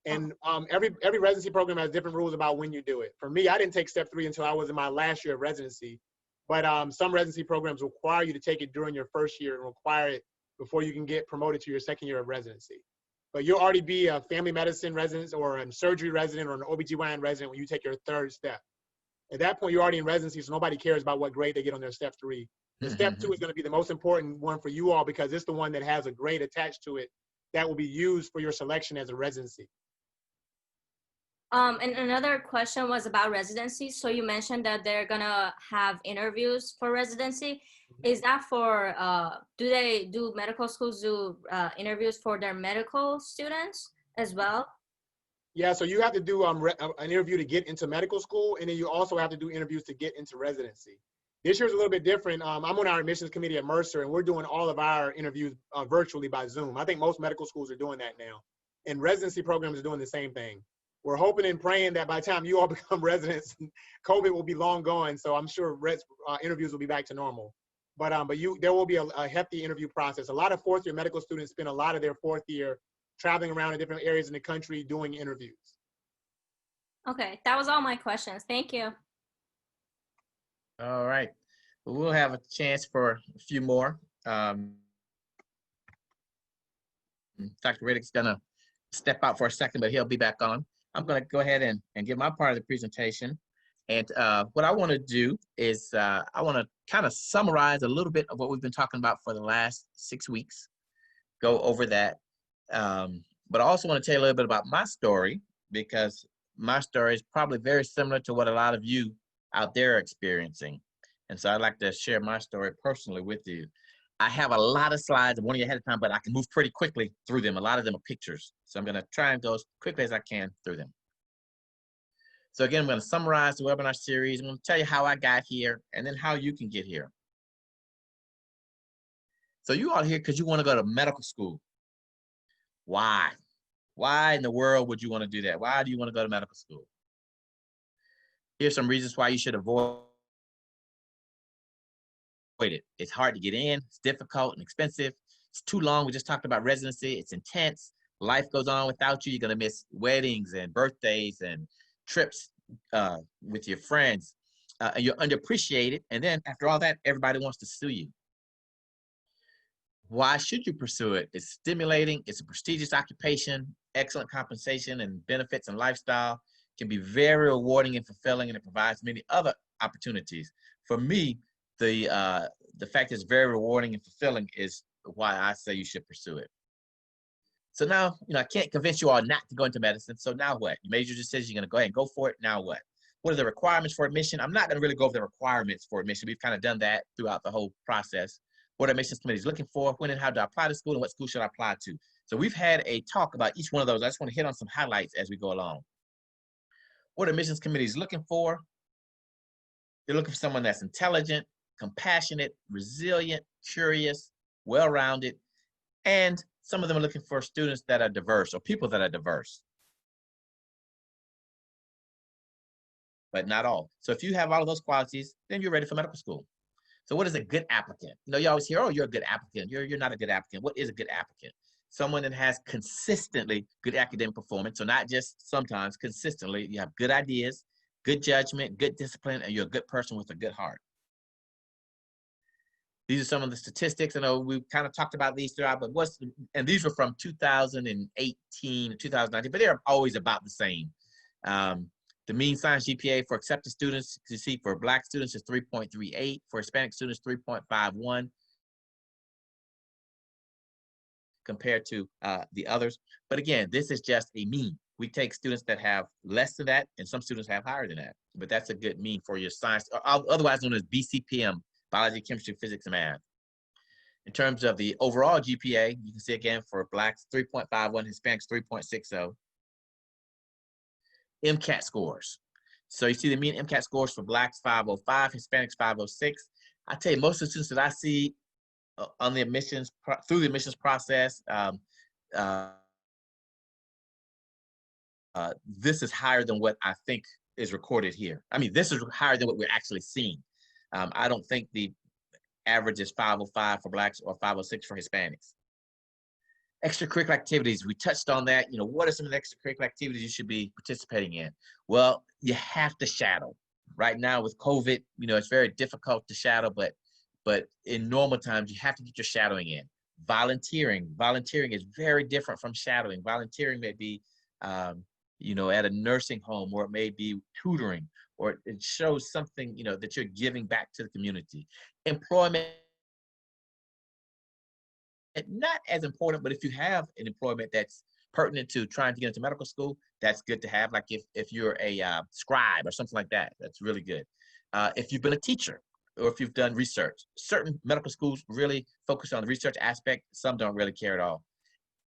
And every residency program has different rules about when you do it. For me, I didn't take step 3 until I was in my last year of residency. But some residency programs require you to take it during your first year and require it before you can get promoted to your second year of residency. But you'll already be a family medicine resident or a surgery resident or an OBGYN resident when you take your 3rd step. At that point, you're already in residency, so nobody cares about what grade they get on their step 3. The step 2 is going to be the most important one for you all because it's the one that has a grade attached to it that will be used for your selection as a residency. And another question was about residency. So you mentioned that they're gonna have interviews for residency. Is that for, do medical schools do interviews for their medical students as well? Yeah, so you have to do an interview to get into medical school, and then you also have to do interviews to get into residency. This year's a little bit different. I'm on our admissions committee at Mercer, and we're doing all of our interviews virtually by Zoom. I think most medical schools are doing that now. And residency programs are doing the same thing. we're hoping and praying that by the time you all become residents, COVID will be long gone. So I'm sure interviews will be back to normal. But there will be a hefty interview process. A lot of fourth-year medical students spend a lot of their fourth year traveling around in different areas in the country doing interviews. Okay, that was all my questions. Thank you. All right. We'll have a chance for a few more. Dr. Riddick's gonna step out for a second, but he'll be back on. I'm gonna go ahead and give my part of the presentation. And what I wanna do is I wanna kind of summarize a little bit of what we've been talking about for the last 6 weeks, go over that. But I also wanna tell you a little bit about my story, because my story is probably very similar to what a lot of you out there are experiencing. And so I'd like to share my story personally with you. I have a lot of slides. I'm warning you ahead of time, but I can move pretty quickly through them. A lot of them are pictures. So I'm gonna try and go as quickly as I can through them. So again, I'm gonna summarize the webinar series. I'm gonna tell you how I got here and then how you can get here. So you all here because you wanna go to medical school. Why? Why in the world would you wanna do that? Why do you wanna go to medical school? Here's some reasons why you should avoid it. It's hard to get in, it's difficult and expensive. It's too long. We just talked about residency. It's intense. Life goes on without you. You're gonna miss weddings and birthdays and trips with your friends. And you're underappreciated. And then after all that, everybody wants to sue you. Why should you pursue it? It's stimulating. It's a prestigious occupation, excellent compensation and benefits and lifestyle. Can be very rewarding and fulfilling, and it provides many other opportunities. For me, the fact it's very rewarding and fulfilling is why I say you should pursue it. So now, I can't convince you all not to go into medicine. So now what? You made your decision, you're gonna go ahead and go for it. Now what? What are the requirements for admission? I'm not gonna really go over the requirements for admission. We've kind of done that throughout the whole process. What are admissions committees looking for? When and how do I apply to school, and what school should I apply to? So we've had a talk about each one of those. I just want to hit on some highlights as we go along. What are admissions committees looking for? They're looking for someone that's intelligent, compassionate, resilient, curious, well-rounded, and some of them are looking for students that are diverse or people that are diverse. But not all. So if you have all of those qualities, then you're ready for medical school. So what is a good applicant? You always hear, oh, you're a good applicant. You're not a good applicant. What is a good applicant? Someone that has consistently good academic performance. So not just sometimes, consistently. You have good ideas, good judgment, good discipline, and you're a good person with a good heart. These are some of the statistics. I know we've kind of talked about these throughout, but and these were from 2018, 2019, but they're always about the same. The mean science GPA for accepted students, you see for Black students is 3.38, for Hispanic students, 3.51, compared to the others. But again, this is just a mean. We take students that have less than that, and some students have higher than that. But that's a good mean for your science, otherwise known as BCPM, biology, chemistry, physics, and math. In terms of the overall GPA, you can see again for Blacks, 3.51, Hispanics, 3.60. MCAT scores. So you see the mean MCAT scores for Blacks, 505, Hispanics, 506. I tell you, most of the students that I see on the admissions, through the admissions process, this is higher than what I think is recorded here. I mean, this is higher than what we're actually seeing. I don't think the average is 505 for Blacks or 506 for Hispanics. Extracurricular activities, we touched on that. What are some of the extracurricular activities you should be participating in? Well, you have to shadow. Right now with COVID, it's very difficult to shadow, but in normal times, you have to get your shadowing in. Volunteering is very different from shadowing. Volunteering may be, at a nursing home, or it may be tutoring, or it shows something, that you're giving back to the community. Employment, not as important, but if you have an employment that's pertinent to trying to get into medical school, that's good to have. Like if you're a scribe or something like that, that's really good. If you've been a teacher, or if you've done research, certain medical schools really focus on the research aspect. Some don't really care at all.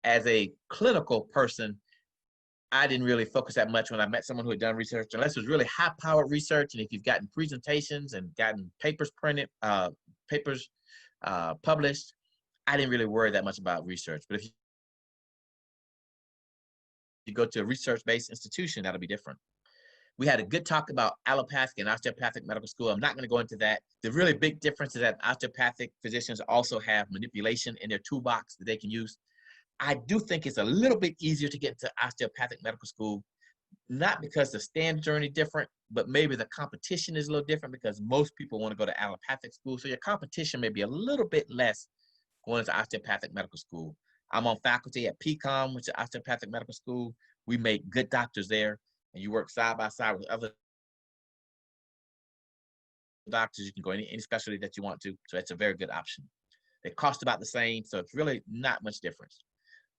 As a clinical person, I didn't really focus that much when I met someone who had done research, unless it was really high-powered research, and if you've gotten presentations and gotten papers printed, published, I didn't really worry that much about research. But if you go to a research-based institution, that'll be different. We had a good talk about allopathic and osteopathic medical school. I'm not going to go into that. The really big difference is that osteopathic physicians also have manipulation in their toolbox that they can use. I do think it's a little bit easier to get into osteopathic medical school, not because the standards are any different, but maybe the competition is a little different because most people want to go to allopathic school. So your competition may be a little bit less going into osteopathic medical school. I'm on faculty at PCOM, which is osteopathic medical school. We make good doctors there, and you work side by side with other doctors. You can go any specialty that you want to. So that's a very good option. They cost about the same, so it's really not much difference.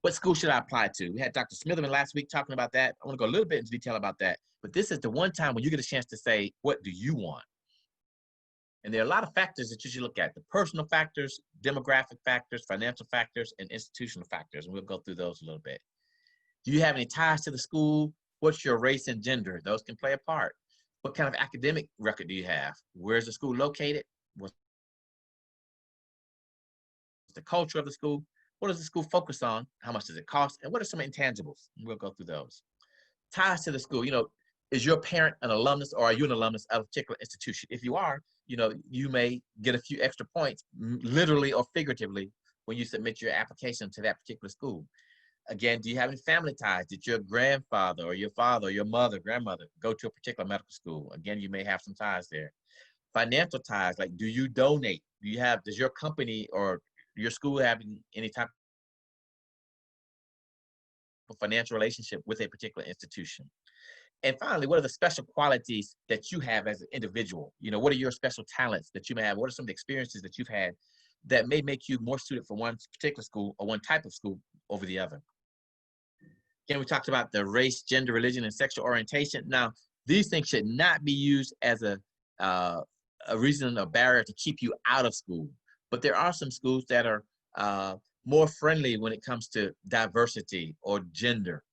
What school should I apply to? We had Dr. Smitherman last week talking about that. I want to go a little bit into detail about that, but this is the one time when you get a chance to say, what do you want? And there are a lot of factors that you should look at: the personal factors, demographic factors, financial factors, and institutional factors. And we'll go through those a little bit. Do you have any ties to the school? What's your race and gender? Those can play a part. What kind of academic record do you have? Where's the school located? What's the culture of the school? What does the school focus on? How much does it cost? And what are some intangibles? And we'll go through those. Ties to the school. Is your parent an alumnus, or are you an alumnus of a particular institution? If you are, you may get a few extra points, literally or figuratively, when you submit your application to that particular school. Again, do you have any family ties? Did your grandfather or your father or your mother, grandmother go to a particular medical school? Again, you may have some ties there. Financial ties, like do you donate? Does your company or your school have any type of financial relationship with a particular institution? And finally, what are the special qualities that you have as an individual? What are your special talents that you may have? What are some of the experiences that you've had that may make you more suited for one particular school or one type of school over the other? Again, we talked about the race, gender, religion, and sexual orientation. Now, these things should not be used as a reason or barrier to keep you out of school. But there are some schools that are more friendly when it comes to diversity or gender,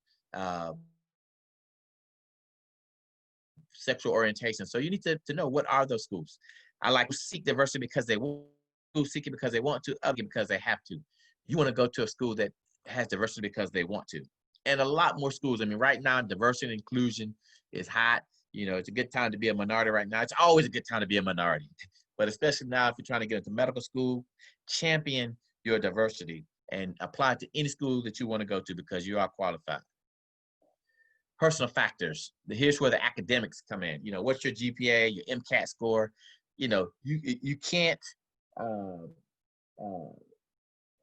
sexual orientation. So you need to know, what are those schools? I like to seek diversity because they will seek it because they want to, other because they have to. You want to go to a school that has diversity because they want to. And a lot more schools. Right now, diversity and inclusion is hot. It's a good time to be a minority right now. It's always a good time to be a minority. But especially now, if you're trying to get into medical school, champion your diversity and apply to any school that you want to go to because you are qualified. Personal factors. Here's where the academics come in. What's your GPA, your MCAT score? You can't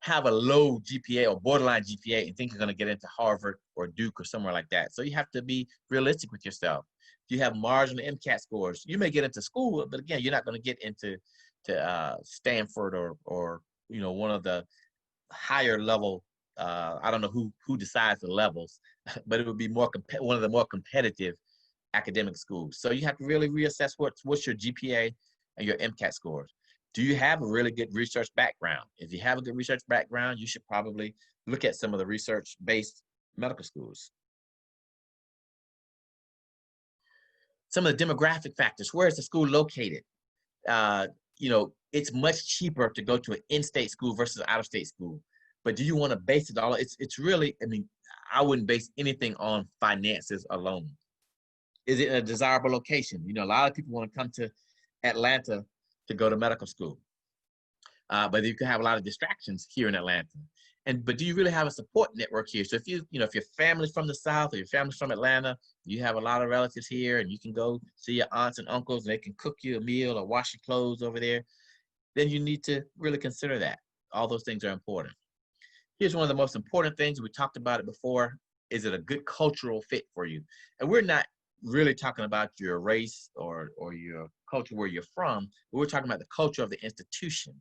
have a low GPA or borderline GPA and think you're going to get into Harvard or Duke or somewhere like that. So you have to be realistic with yourself. If you have marginal MCAT scores, you may get into school, but again, you're not going to get into Stanford or one of the higher level. I don't know who decides the levels, but it would be one of the more competitive academic schools. So you have to really reassess what's your GPA and your MCAT scores. Do you have a really good research background? If you have a good research background, you should probably look at some of the research-based medical schools. Some of the demographic factors. Where is the school located? It's much cheaper to go to an in-state school versus an out-of-state school. But do you want to base it all? It's really, I wouldn't base anything on finances alone. Is it a desirable location? A lot of people want to come to Atlanta to go to medical school. But you can have a lot of distractions here in Atlanta. But do you really have a support network here? So if if your family's from the South or your family's from Atlanta, you have a lot of relatives here and you can go see your aunts and uncles and they can cook you a meal or wash your clothes over there, then you need to really consider that. All those things are important. Here's one of the most important things. We talked about it before. Is it a good cultural fit for you? And we're not really talking about your race or your culture where you're from, but we're talking about the culture of the institution.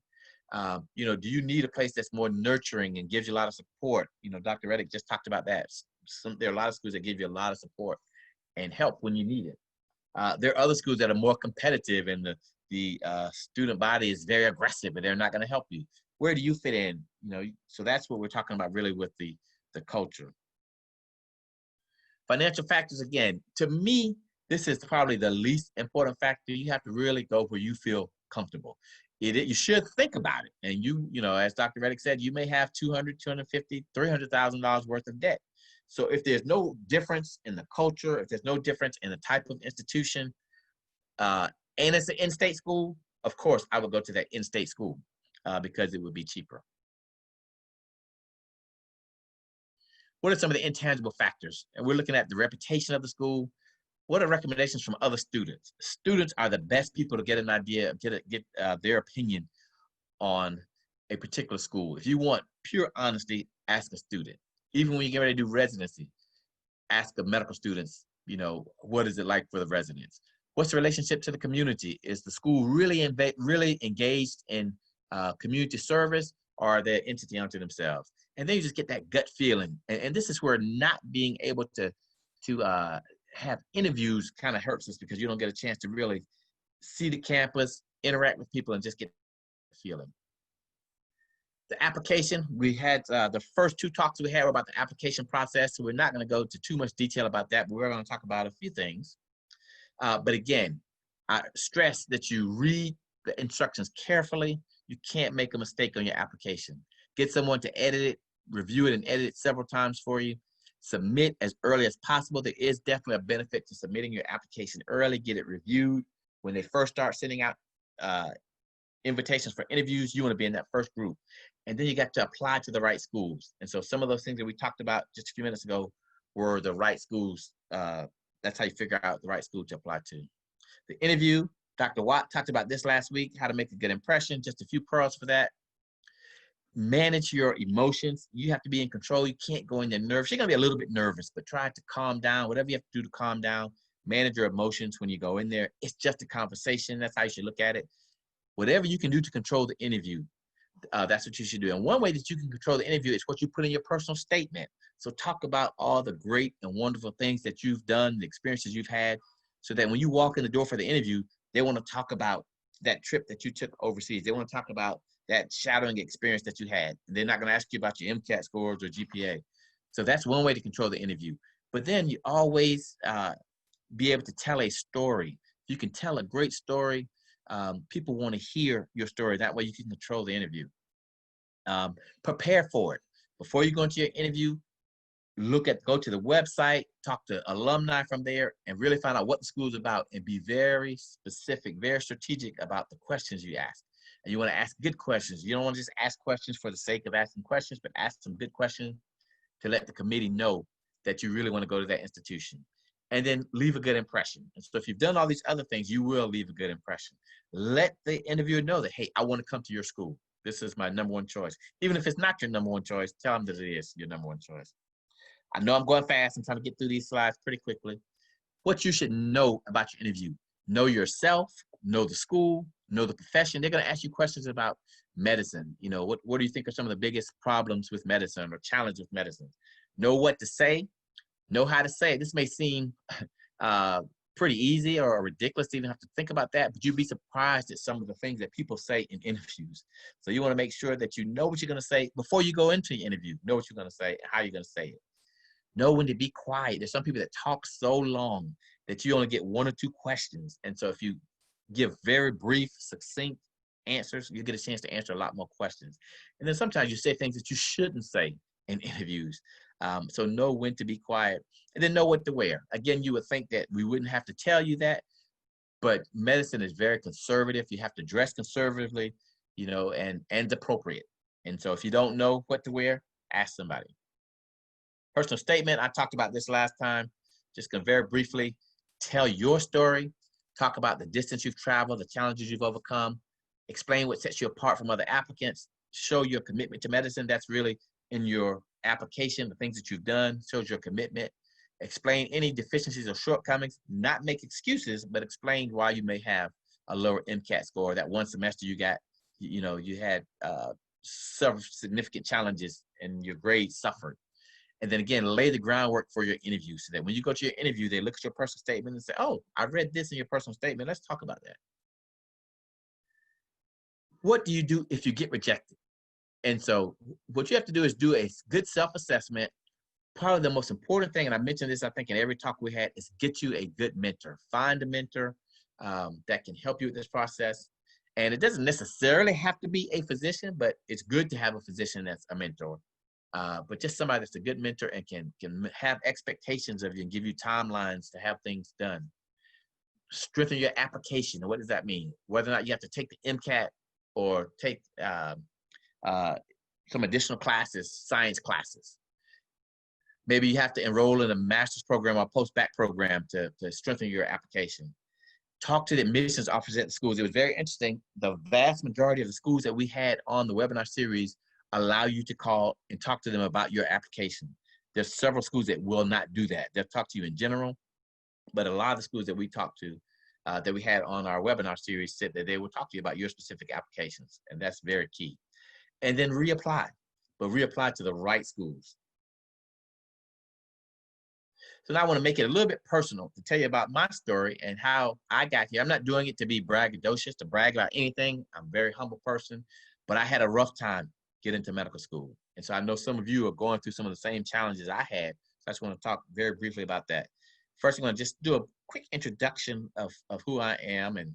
Do you need a place that's more nurturing and gives you a lot of support? Dr. Reddick just talked about that. There are a lot of schools that give you a lot of support and help when you need it. There are other schools that are more competitive and the student body is very aggressive and they're not going to help you. Where do you fit in? So that's what we're talking about really with the culture. Financial factors, again, to me, this is probably the least important factor. You have to really go where you feel comfortable. You should think about it. And as Dr. Reddick said, you may have $200,000, $250,000, $300,000 worth of debt. So if there's no difference in the culture, if there's no difference in the type of institution, and it's an in-state school, of course, I would go to that in-state school because it would be cheaper. What are some of the intangible factors? And we're looking at the reputation of the school. What are recommendations from other students? Students are the best people to get an idea, get their opinion on a particular school. If you want pure honesty, ask a student. Even when you get ready to do residency, ask the medical students, you know, what is it like for the residents? What's the relationship to the community? Is the school really engaged in community service, or are they an entity unto themselves? And then you just get that gut feeling. And this is where not being able to have interviews kind of hurts us, because you don't get a chance to really see the campus, interact with people, and just get the feeling. The application, we had the first two talks we had were about the application process, so we're not going to go into too much detail about that, but we're going to talk about a few things. But again, I stress that you read the instructions carefully. You can't make a mistake on your application. Get someone to edit it, review it, and edit it several times for you. Submit as early as possible. There is definitely a benefit to submitting your application early. Get it reviewed. When they first start sending out invitations for interviews, you want to be in that first group. And then you got to apply to the right schools. And so some of those things that we talked about just a few minutes ago were the right schools. That's how you figure out the right school to apply to. The interview, Dr. Watt talked about this last week, how to make a good impression. Just a few pearls for that. Manage your emotions. You have to be in control. You can't go in there nervous. You're going to be a little bit nervous, but try to calm down. Whatever you have to do to calm down. Manage your emotions when you go in there. It's just a conversation. That's how you should look at it. Whatever you can do to control the interview, that's what you should do. And one way that you can control the interview is what you put in your personal statement. So talk about all the great and wonderful things that you've done, the experiences you've had, so that when you walk in the door for the interview, they want to talk about that trip that you took overseas. They want to talk about that shadowing experience that you had. They're not going to ask you about your MCAT scores or GPA. So that's one way to control the interview. But then you always be able to tell a story. If you can tell a great story, people want to hear your story. That way you can control the interview. Prepare for it. Before you go into your interview, go to the website, talk to alumni from there, and really find out what the school is about, and be very specific, very strategic about the questions you ask. And you want to ask good questions. You don't want to just ask questions for the sake of asking questions, but ask some good questions to let the committee know that you really want to go to that institution. And then leave a good impression. And so if you've done all these other things, you will leave a good impression. Let the interviewer know that, hey, I want to come to your school. This is my number one choice. Even if it's not your number one choice, tell them that it is your number one choice. I know I'm going fast. I'm trying to get through these slides pretty quickly. What you should know about your interview: know yourself, know the school, know the profession. They're going to ask you questions about medicine. You know, what do you think are some of the biggest problems with medicine or challenges with medicine? Know what to say, know how to say it. This may seem pretty easy or ridiculous to even have to think about that, but you'd be surprised at some of the things that people say in interviews. So you want to make sure that you know what you're going to say before you go into your interview. Know what you're going to say and how you're going to say it. Know when to be quiet. There's some people that talk so long that you only get one or two questions. And so if you give very brief, succinct answers, you get a chance to answer a lot more questions. And then sometimes you say things that you shouldn't say in interviews. So know when to be quiet, and then know what to wear. Again, you would think that we wouldn't have to tell you that, but medicine is very conservative. You have to dress conservatively, you know, and appropriate. And so if you don't know what to wear, ask somebody. Personal statement, I talked about this last time. Just gonna very briefly tell your story, talk about the distance you've traveled, the challenges you've overcome, explain what sets you apart from other applicants, show your commitment to medicine. That's really in your application, the things that you've done, shows your commitment. Explain any deficiencies or shortcomings, not make excuses, but explain why you may have a lower MCAT score. That one semester you got, you know, you had several significant challenges and your grades suffered. And then again, lay the groundwork for your interview so that when you go to your interview, they look at your personal statement and say, oh, I read this in your personal statement. Let's talk about that. What do you do if you get rejected? And so what you have to do is do a good self-assessment. Probably the most important thing, and I mentioned this, I think, in every talk we had, is get you a good mentor. Find a mentor that can help you with this process. And it doesn't necessarily have to be a physician, but it's good to have a physician that's a mentor. but just somebody that's a good mentor and can have expectations of you and give you timelines to have things done. Strengthen your application. And what does that mean? Whether or not you have to take the MCAT or take some additional classes, science classes. Maybe you have to enroll in a master's program or post-bac program to strengthen your application. Talk to the admissions officers at the schools. It was very interesting. The vast majority of the schools that we had on the webinar series allow you to call and talk to them about your application. There's several schools that will not do that. They'll talk to you in general, but a lot of the schools that we talked to, that we had on our webinar series, said that they will talk to you about your specific applications, and that's very key. And then reapply, but reapply to the right schools. So now I want to make it a little bit personal to tell you about my story and how I got here. I'm not doing it to be braggadocious, to brag about anything. I'm a very humble person, but I had a rough time getting into medical school. And so I know some of you are going through some of the same challenges I had. So I just want to talk very briefly about that. First, I'm going to just do a quick introduction of who I am. And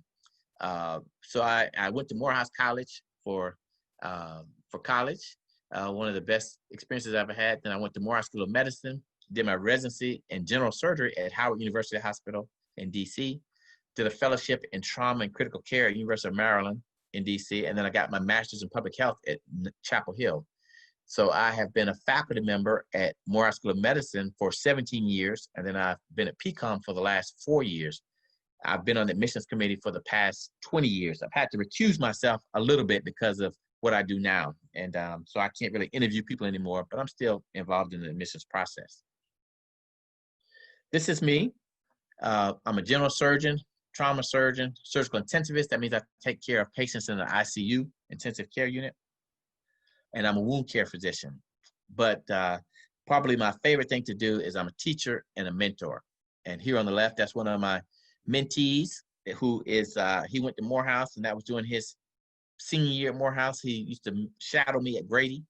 so I went to Morehouse College for college, one of the best experiences I've ever had. Then I went to Morehouse School of Medicine, did my residency in general surgery at Howard University Hospital in DC, did a fellowship in trauma and critical care at University of Maryland in DC, and then I got my master's in public health at Chapel Hill. So I have been a faculty member at Morehouse School of Medicine for 17 years, and then I've been at PCOM for the last 4 years. I've been on the admissions committee for the past 20 years. I've had to recuse myself a little bit because of what I do now. And so I can't really interview people anymore, but I'm still involved in the admissions process. This is me. I'm a general surgeon, trauma surgeon, surgical intensivist. That means I take care of patients in the ICU, intensive care unit. And I'm a wound care physician. But probably my favorite thing to do is I'm a teacher and a mentor. And here on the left, that's one of my mentees who is, he went to Morehouse, and that was during his senior year at Morehouse. He used to shadow me at Grady.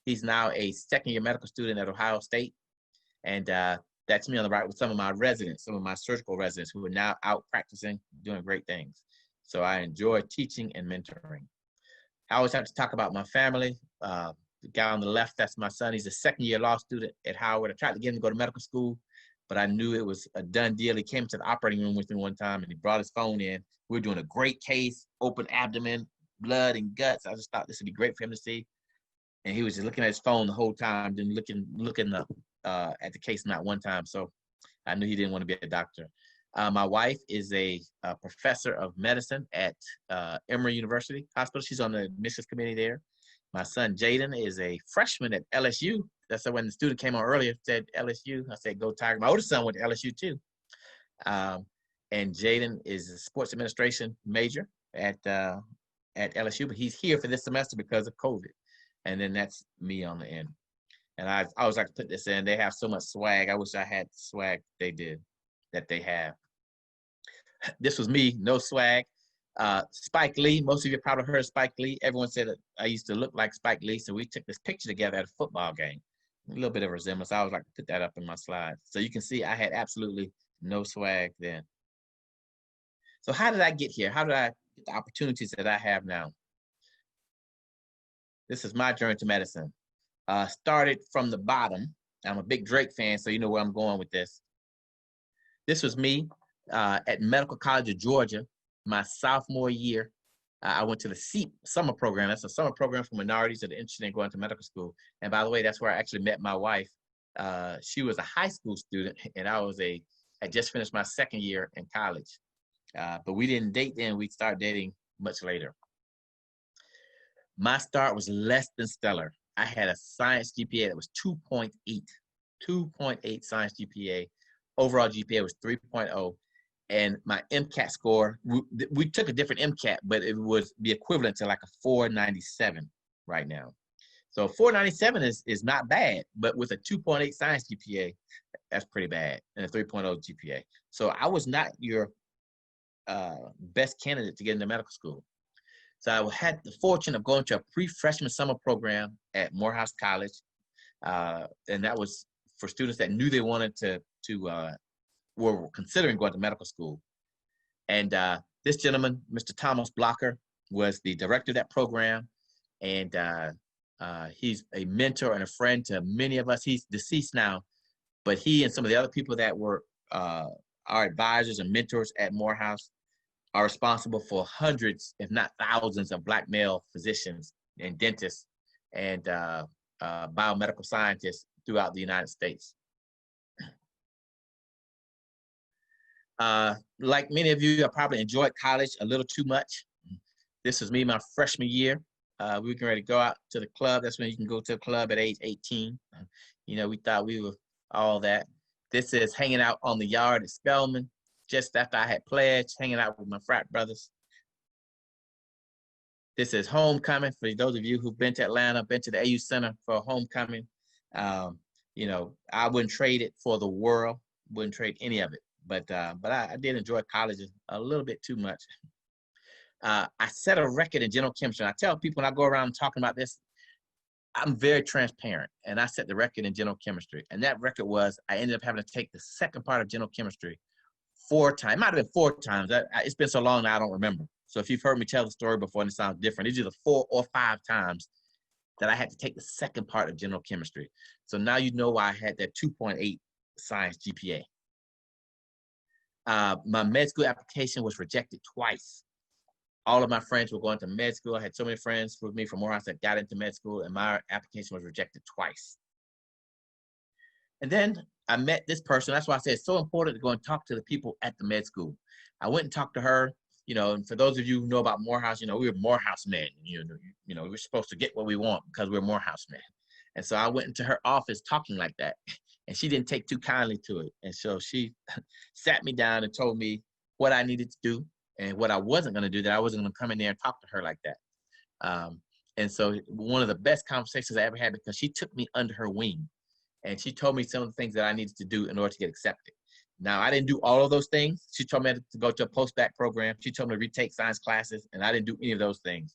He's now a second-year medical student at Ohio State. And that's me on the right with some of my residents, some of my surgical residents who are now out practicing, doing great things. So I enjoy teaching and mentoring. I always have to talk about my family. The guy on the left, that's my son. He's a second-year law student at Howard. I tried to get him to go to medical school, but I knew it was a done deal. He came to the operating room with me one time, and he brought his phone in. We were doing a great case, open abdomen, blood and guts. I just thought this would be great for him to see. And he was just looking at his phone the whole time, then looking up at the case not one time. So I knew he didn't want to be a doctor. My wife is a professor of medicine at Emory University Hospital. She's on the admissions committee there. My son, Jaden, is a freshman at LSU. That's when the student came on earlier, said LSU. I said, go Tiger. My oldest son went to LSU too. And Jaden is a sports administration major at LSU, but he's here for this semester because of COVID. And then that's me on the end. And I always like to put this in. They have so much swag. I wish I had the swag they have. This was me, no swag. Spike Lee, most of you probably heard of Spike Lee. Everyone said that I used to look like Spike Lee, so we took this picture together at a football game. A little bit of resemblance. I always like to put that up in my slides. So you can see I had absolutely no swag then. So how did I get here? How did I get the opportunities that I have now? This is my journey to medicine. Started from the bottom. I'm a big Drake fan, so you know where I'm going with this. This was me at Medical College of Georgia, my sophomore year. I went to the SEEP summer program. That's a summer program for minorities that are interested in going to medical school. And by the way, that's where I actually met my wife. She was a high school student, and I just finished my second year in college. But we didn't date then. We started dating much later. My start was less than stellar. I had a science GPA that was 2.8 science GPA. Overall GPA was 3.0. And my MCAT score, we took a different MCAT, but it was the equivalent to like a 497 right now. So 497 is not bad, but with a 2.8 science GPA, that's pretty bad, and a 3.0 GPA. So I was not your best candidate to get into medical school. So I had the fortune of going to a pre-freshman summer program at Morehouse College. And that was for students that knew they wanted were considering going to medical school. And this gentleman, Mr. Thomas Blocker, was the director of that program. And He's a mentor and a friend to many of us. He's deceased now, but he and some of the other people that were our advisors and mentors at Morehouse are responsible for hundreds, if not thousands, of Black male physicians and dentists and biomedical scientists throughout the United States. Like many of you, I probably enjoyed college a little too much. This was me my freshman year. We were getting ready to go out to the club. That's when you can go to a club at age 18. We thought we were all that. This is hanging out on the yard at Spelman, just after I had pledged, hanging out with my frat brothers. This is homecoming for those of you who've been to Atlanta, been to the AU Center for homecoming. I wouldn't trade it for the world, wouldn't trade any of it. But I did enjoy college a little bit too much. I set a record in general chemistry. And I tell people when I go around talking about this, I'm very transparent. And I set the record in general chemistry. And that record was, I ended up having to take the second part of general chemistry 4 times. It might have been 4 times. It's been so long now I don't remember. So if you've heard me tell the story before and it sounds different, it's either 4 or 5 times that I had to take the second part of general chemistry. So now you know why I had that 2.8 science GPA. My med school application was rejected twice. All of my friends were going to med school. I had so many friends with me from Morehouse that got into med school, and my application was rejected twice. And then I met this person. That's why I said it's so important to go and talk to the people at the med school. I went and talked to her. And for those of you who know about Morehouse, we were Morehouse men. We're supposed to get what we want because we're Morehouse men. And so I went into her office talking like that, and she didn't take too kindly to it. And so she sat me down and told me what I needed to do and what I wasn't going to do, that I wasn't going to come in there and talk to her like that. And so one of the best conversations I ever had, because she took me under her wing and she told me some of the things that I needed to do in order to get accepted. Now, I didn't do all of those things. She told me to go to a post-bac program. She told me to retake science classes, and I didn't do any of those things.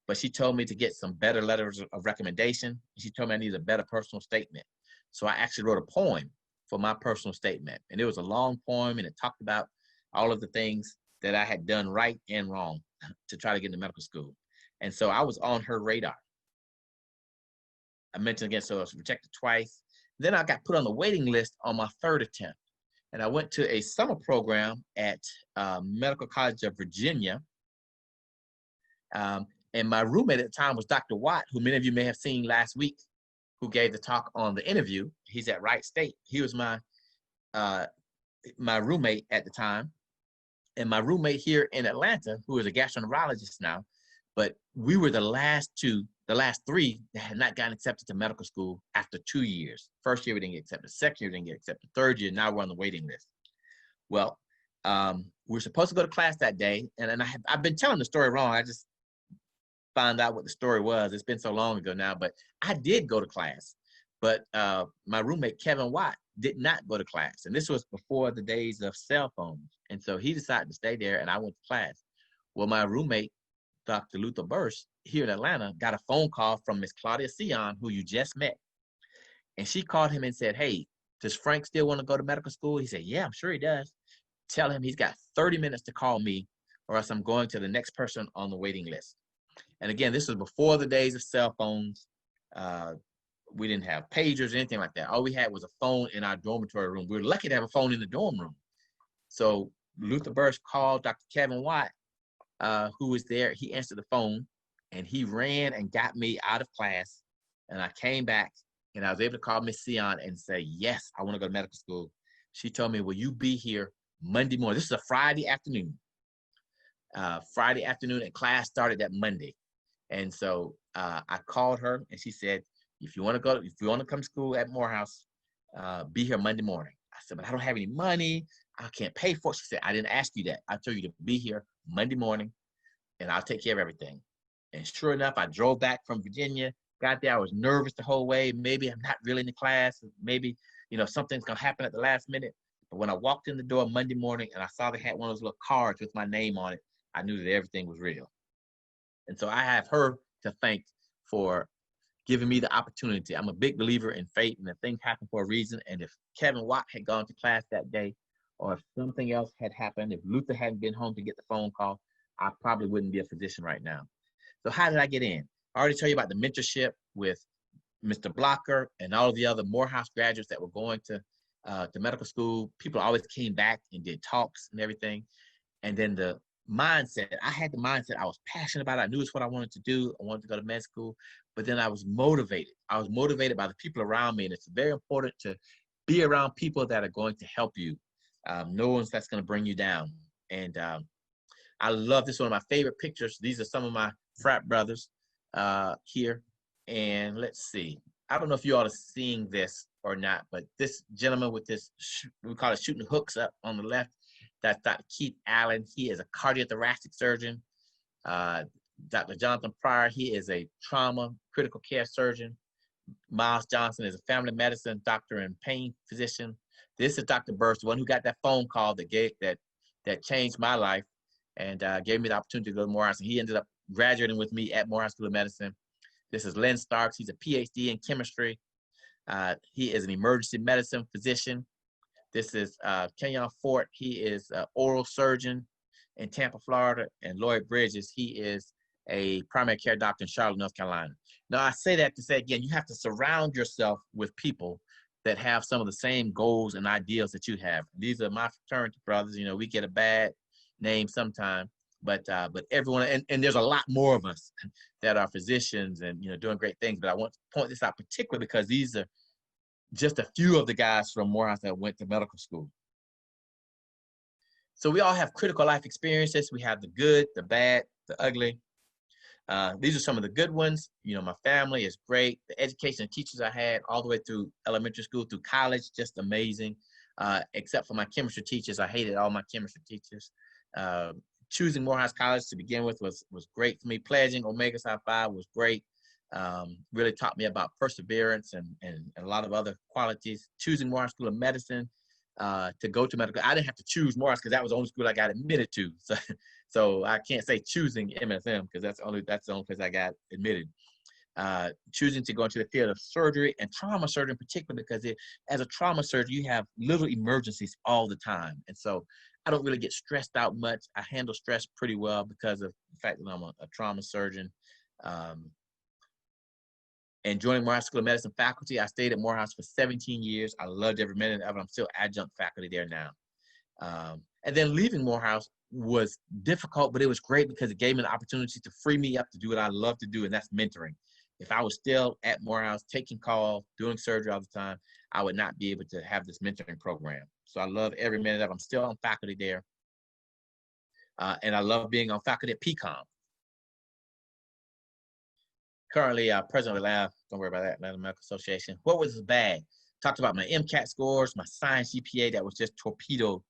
But she told me to get some better letters of recommendation. She told me I needed a better personal statement. So I actually wrote a poem for my personal statement. And it was a long poem, and it talked about all of the things that I had done right and wrong to try to get into medical school. And so I was on her radar. I mentioned again, so I was rejected twice. Then I got put on the waiting list on my 3rd attempt. And I went to a summer program at Medical College of Virginia. And my roommate at the time was Dr. Watt, who many of you may have seen last week, who gave the talk on the interview. He's at Wright State. He was my roommate at the time. And my roommate here in Atlanta, who is a gastroenterologist now, but we were the last 3 that had not gotten accepted to medical school after 2 years. First year we didn't get accepted, second year we didn't get accepted, third year, now we're on the waiting list. Well, we were supposed to go to class that day, and I've been telling the story wrong. I just found out what the story was. It's been so long ago now, but I did go to class. But my roommate, Kevin Watt, did not go to class. And this was before the days of cell phones. And so he decided to stay there, and I went to class. Well, my roommate, Dr. Luther Burst, here in Atlanta, got a phone call from Miss Claudia Sion, who you just met. And she called him and said, "Hey, does Frank still want to go to medical school?" He said, "Yeah, I'm sure he does. Tell him he's got 30 minutes to call me, or else I'm going to the next person on the waiting list." And again, this was before the days of cell phones. We didn't have pagers or anything like that. All we had was a phone in our dormitory room. We were lucky to have a phone in the dorm room. So Luther Burst called Dr. Kevin Watt, who was there. He answered the phone, and he ran and got me out of class. And I came back, and I was able to call Miss Sion and say, "Yes, I want to go to medical school." She told me, "Will you be here Monday morning?" This is a Friday afternoon. And class started that Monday. And so I called her, and she said, if you want to come to school at Morehouse, be here Monday morning. I said, "But I don't have any money. I can't pay for it." She said, "I didn't ask you that. I told you to be here Monday morning, and I'll take care of everything." And sure enough, I drove back from Virginia, got there. I was nervous the whole way. Maybe I'm not really in the class. Maybe, something's going to happen at the last minute. But when I walked in the door Monday morning and I saw they had one of those little cards with my name on it, I knew that everything was real. And so I have her to thank for giving me the opportunity. I'm a big believer in fate, and that things happen for a reason. And if Kevin Watt had gone to class that day, or if something else had happened, if Luther hadn't been home to get the phone call, I probably wouldn't be a physician right now. So how did I get in? I already told you about the mentorship. with Mr. Blocker and all of the other Morehouse graduates that were going to medical school. People always came back and did talks and everything. And then the mindset, I had the mindset, I was passionate about it. I knew it's what I wanted to do. I wanted to go to med school, but then I was motivated. I was motivated by the people around me. And it's very important to be around people that are going to help you. No one's that's going to bring you down. And I love this, one of my favorite pictures. These are some of my frat brothers here. And let's see, I don't know if you all are seeing this or not, but this gentleman with this, we call it shooting hooks up on the left, that's Dr. Keith Allen. He is a cardiothoracic surgeon. Dr. Jonathan Pryor, he is a trauma critical care surgeon. Miles Johnson is a family medicine doctor and pain physician. This is Dr. Burst, the one who got that phone call that changed my life and gave me the opportunity to go to Morehouse. And he ended up graduating with me at Morehouse School of Medicine. This is Len Starks. He's a PhD in chemistry. He is an emergency medicine physician. This is Kenyon Fort. He is an oral surgeon in Tampa, Florida. And Lloyd Bridges, he is a primary care doctor in Charlotte, North Carolina. Now, I say that to say, again, you have to surround yourself with people that have some of the same goals and ideals that you have. These are my fraternity brothers. You know, we get a bad name sometime, but everyone, and there's a lot more of us that are physicians and, you know, doing great things. But I want to point this out particularly because these are just a few of the guys from Morehouse that went to medical school. So we all have critical life experiences. We have the good, the bad, the ugly. These are some of the good ones. You know, my family is great. The education and teachers I had all the way through elementary school, through college, just amazing. Except for my chemistry teachers. I hated all my chemistry teachers. Choosing Morehouse College to begin with was great for me. Pledging Omega Psi Phi was great. Really taught me about perseverance and a lot of other qualities. Choosing Morehouse School of Medicine to go to medical. I didn't have to choose Morehouse because that was the only school I got admitted to. So I can't say choosing MSM because that's the only place I got admitted. Choosing to go into the field of surgery and trauma surgery in particular, because as a trauma surgeon, you have little emergencies all the time. And so I don't really get stressed out much. I handle stress pretty well because of the fact that I'm a trauma surgeon. And joining Morehouse School of Medicine faculty, I stayed at Morehouse for 17 years. I loved every minute of it. I'm still adjunct faculty there now. And then leaving Morehouse was difficult, but it was great because it gave me the opportunity to free me up to do what I love to do, and that's mentoring. If I was still at Morehouse taking calls, doing surgery all the time, I would not be able to have this mentoring program. So I love every minute of it. I'm still on faculty there. And I love being on faculty at PCOM. Currently, president of the lab, don't worry about that, Atlanta Medical Association. What was bad? Talked about my MCAT scores, my science GPA that was just torpedoed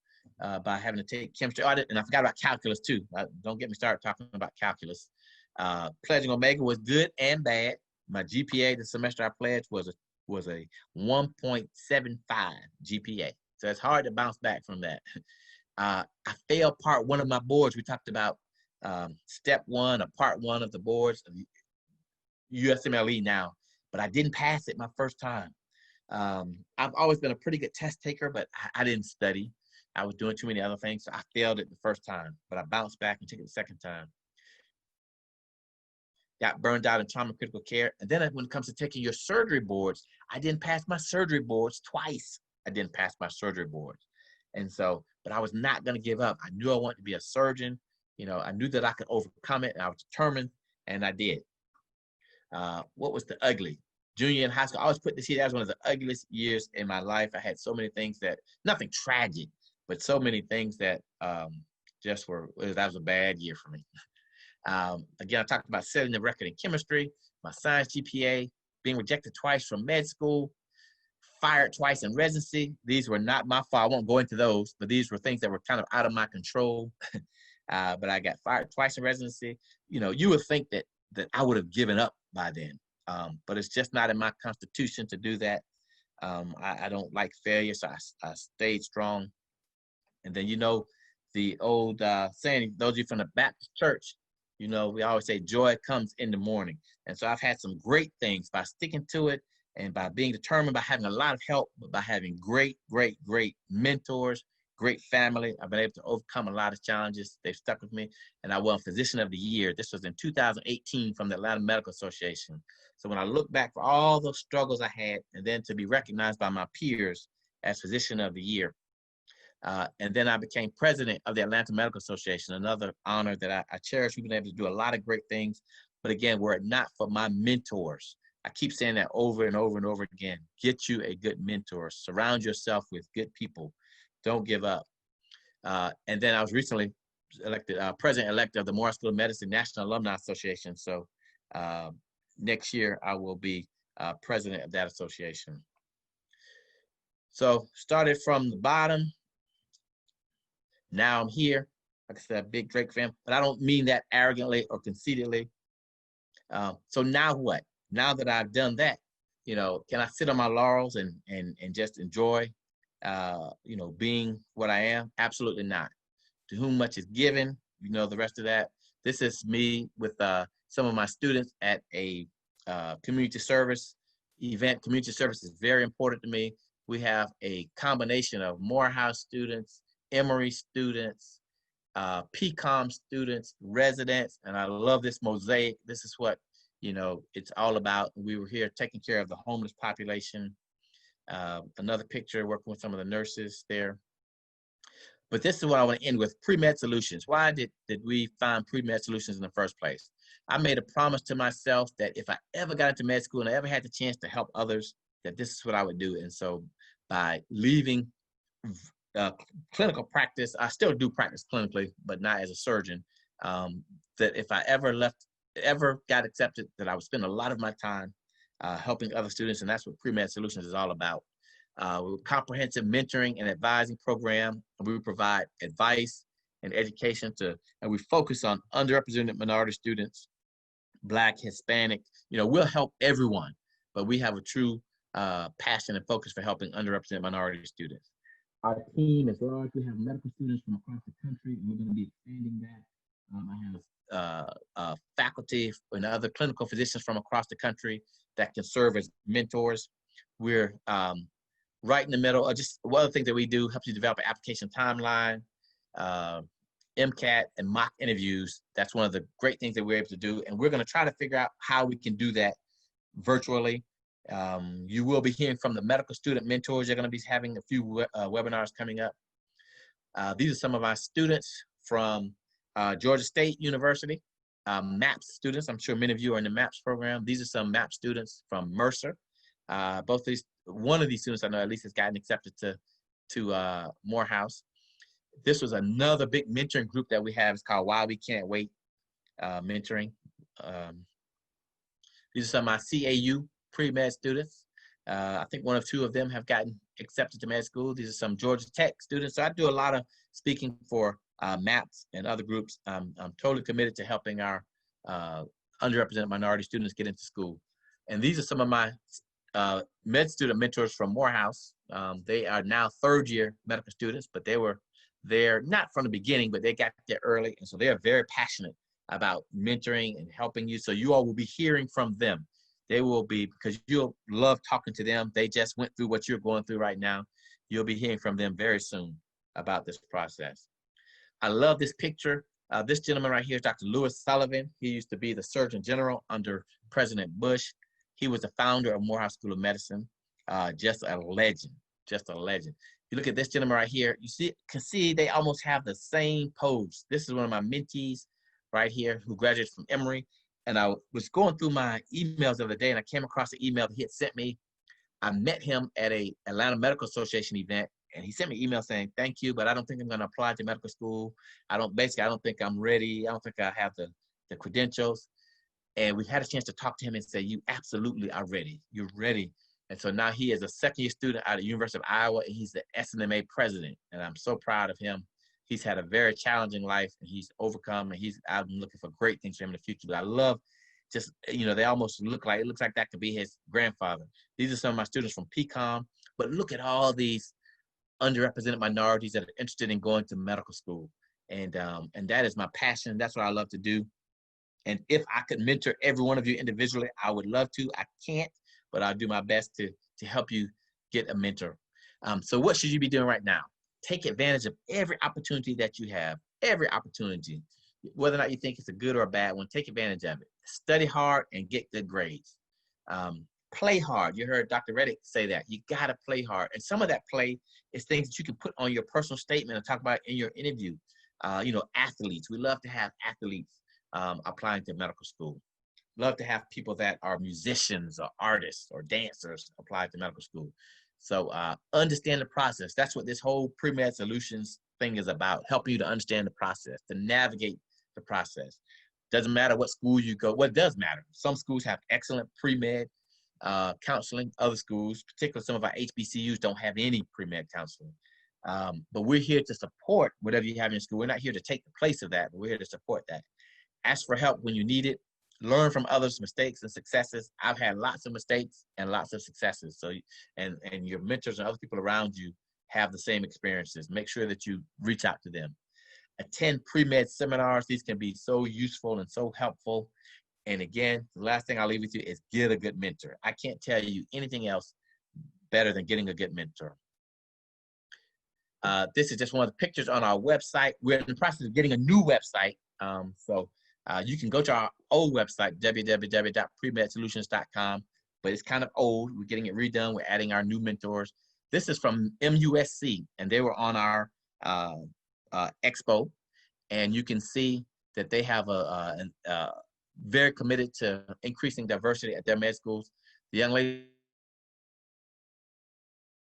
by having to take chemistry. And I forgot about calculus too. Don't get me started talking about calculus. Pledging Omega was good and bad. My GPA the semester I pledged was a 1.75 GPA. So it's hard to bounce back from that. I failed part one of my boards. We talked about step one or part one of the boards, USMLE now, but I didn't pass it my first time. I've always been a pretty good test taker, but I didn't study. I was doing too many other things, so I failed it the first time, but I bounced back and took it the second time. Got burned out in trauma critical care. And then when it comes to taking your surgery boards, I didn't pass my surgery boards twice. I didn't pass my surgery boards. And so, but I was not going to give up. I knew I wanted to be a surgeon. You know, I knew that I could overcome it, and I was determined, and I did. What was the ugly? Junior in high school, I always put this here as one of the ugliest years in my life. I had so many things that, nothing tragic, but so many things that that was a bad year for me. Again, I talked about setting the record in chemistry, my science GPA, being rejected twice from med school, fired twice in residency. These were not my fault. I won't go into those, but these were things that were kind of out of my control. But I got fired twice in residency. You know, you would think that I would have given up by then, but it's just not in my constitution to do that. I don't like failure, so I stayed strong. And then, you know, the old saying, those of you from the Baptist church, you know, we always say joy comes in the morning. And so I've had some great things by sticking to it and by being determined, by having a lot of help, but by having great, great, great mentors, great family. I've been able to overcome a lot of challenges. They've stuck with me, and I won Physician of the Year. This was in 2018 from the Atlanta Medical Association. So when I look back for all those struggles I had, and then to be recognized by my peers as Physician of the Year, and then I became president of the Atlanta Medical Association, another honor that I cherish. We've been able to do a lot of great things, but again, were it not for my mentors, I keep saying that over and over and over again, get you a good mentor, surround yourself with good people, don't give up. And then I was recently elected president-elect of the Morehouse School of Medicine National Alumni Association. So next year I will be president of that association. So started from the bottom. Now I'm here, like I said, big Drake fan, but I don't mean that arrogantly or conceitedly. So now what? Now that I've done that, you know, can I sit on my laurels and just enjoy, you know, being what I am? Absolutely not. To whom much is given, you know, the rest of that. This is me with some of my students at a community service event. Community service is very important to me. We have a combination of Morehouse students, Emory students, PCOM students, residents, and I love this mosaic. This is what, you know, it's all about. We were here taking care of the homeless population. Another picture working with some of the nurses there. But this is what I want to end with, Pre-Med Solutions. Why did we find Pre-Med Solutions in the first place? I made a promise to myself that if I ever got into med school and I ever had the chance to help others, that this is what I would do. And so by leaving clinical practice, I still do practice clinically, but not as a surgeon, that if I ever got accepted, that I would spend a lot of my time helping other students, and that's what Pre-Med Solutions is all about. We're a comprehensive mentoring and advising program, and we provide advice and education and we focus on underrepresented minority students, Black, Hispanic. You know, we'll help everyone, but we have a true passion and focus for helping underrepresented minority students. Our team is large. We have medical students from across the country, and we're going to be expanding that. I have faculty and other clinical physicians from across the country that can serve as mentors. We're right in the middle of just one of the things that we do, helps you develop an application timeline, MCAT and mock interviews. That's one of the great things that we're able to do. And we're going to try to figure out how we can do that virtually. You will be hearing from the medical student mentors. They're going to be having a few webinars coming up. These are some of our students from Georgia State University, MAPS students. I'm sure many of you are in the MAPS program. These are some MAPS students from Mercer. One of these students I know at least has gotten accepted to Morehouse. This was another big mentoring group that we have. It's called Why We Can't Wait Mentoring. These are some of my CAU pre-med students. I think one or two of them have gotten accepted to med school. These are some Georgia Tech students. So I do a lot of speaking for MAPS and other groups. I'm totally committed to helping our underrepresented minority students get into school. And these are some of my med student mentors from Morehouse. They are now third-year medical students, but they were there not from the beginning, but they got there early. And so they are very passionate about mentoring and helping you. So you all will be hearing from them. They will be, because you'll love talking to them. They just went through what you're going through right now. You'll be hearing from them very soon about this process. I love this picture. This gentleman right here is Dr. Louis Sullivan. He used to be the Surgeon General under President Bush. He was the founder of Morehouse School of Medicine. Just a legend, just a legend. You look at this gentleman right here, you can see they almost have the same pose. This is one of my mentees right here who graduated from Emory. And I was going through my emails the other day and I came across the email that he had sent me. I met him at a Atlanta Medical Association event and he sent me an email saying, thank you, but I don't think I'm gonna apply to medical school. I don't think I'm ready. I don't think I have the credentials. And we had a chance to talk to him and say, you absolutely are ready. You're ready. And so now he is a second-year student out of the University of Iowa, and he's the SNMA president. And I'm so proud of him. He's had a very challenging life, and he's overcome, and I'm looking for great things for him in the future. But I love just, you know, they almost look like, it looks like that could be his grandfather. These are some of my students from PCOM, but look at all these underrepresented minorities that are interested in going to medical school. And that is my passion. That's what I love to do. And if I could mentor every one of you individually, I would love to. I can't, but I'll do my best to help you get a mentor. So what should you be doing right now? take advantage of every opportunity that you have, every opportunity. Whether or not you think it's a good or a bad one, take advantage of it. Study hard and get good grades. Play hard. You heard Dr. Reddick say that. You got to play hard. And some of that play is things that you can put on your personal statement and talk about in your interview. Athletes. We love to have athletes applying to medical school. Love to have people that are musicians or artists or dancers apply to medical school. So understand the process. That's what this whole Pre-Med Solutions thing is about, helping you to understand the process, to navigate the process. Doesn't matter what school you go. Well, it does matter. Some schools have excellent pre-med counseling. Other schools, particularly some of our HBCUs, don't have any pre-med counseling. But we're here to support whatever you have in school. We're not here to take the place of that, but we're here to support that. Ask for help when you need it. Learn from others' mistakes and successes. I've had lots of mistakes and lots of successes. So, and your mentors and other people around you have the same experiences. Make sure that you reach out to them. Attend pre-med seminars. These can be so useful and so helpful. And again, the last thing I'll leave with you is get a good mentor. I can't tell you anything else better than getting a good mentor. This is just one of the pictures on our website. We're in the process of getting a new website. You can go to our old website, www.premedsolutions.com, but it's kind of old. We're getting it redone. We're adding our new mentors. This is from MUSC, and they were on our expo, and you can see that they have very committed to increasing diversity at their med schools. The young lady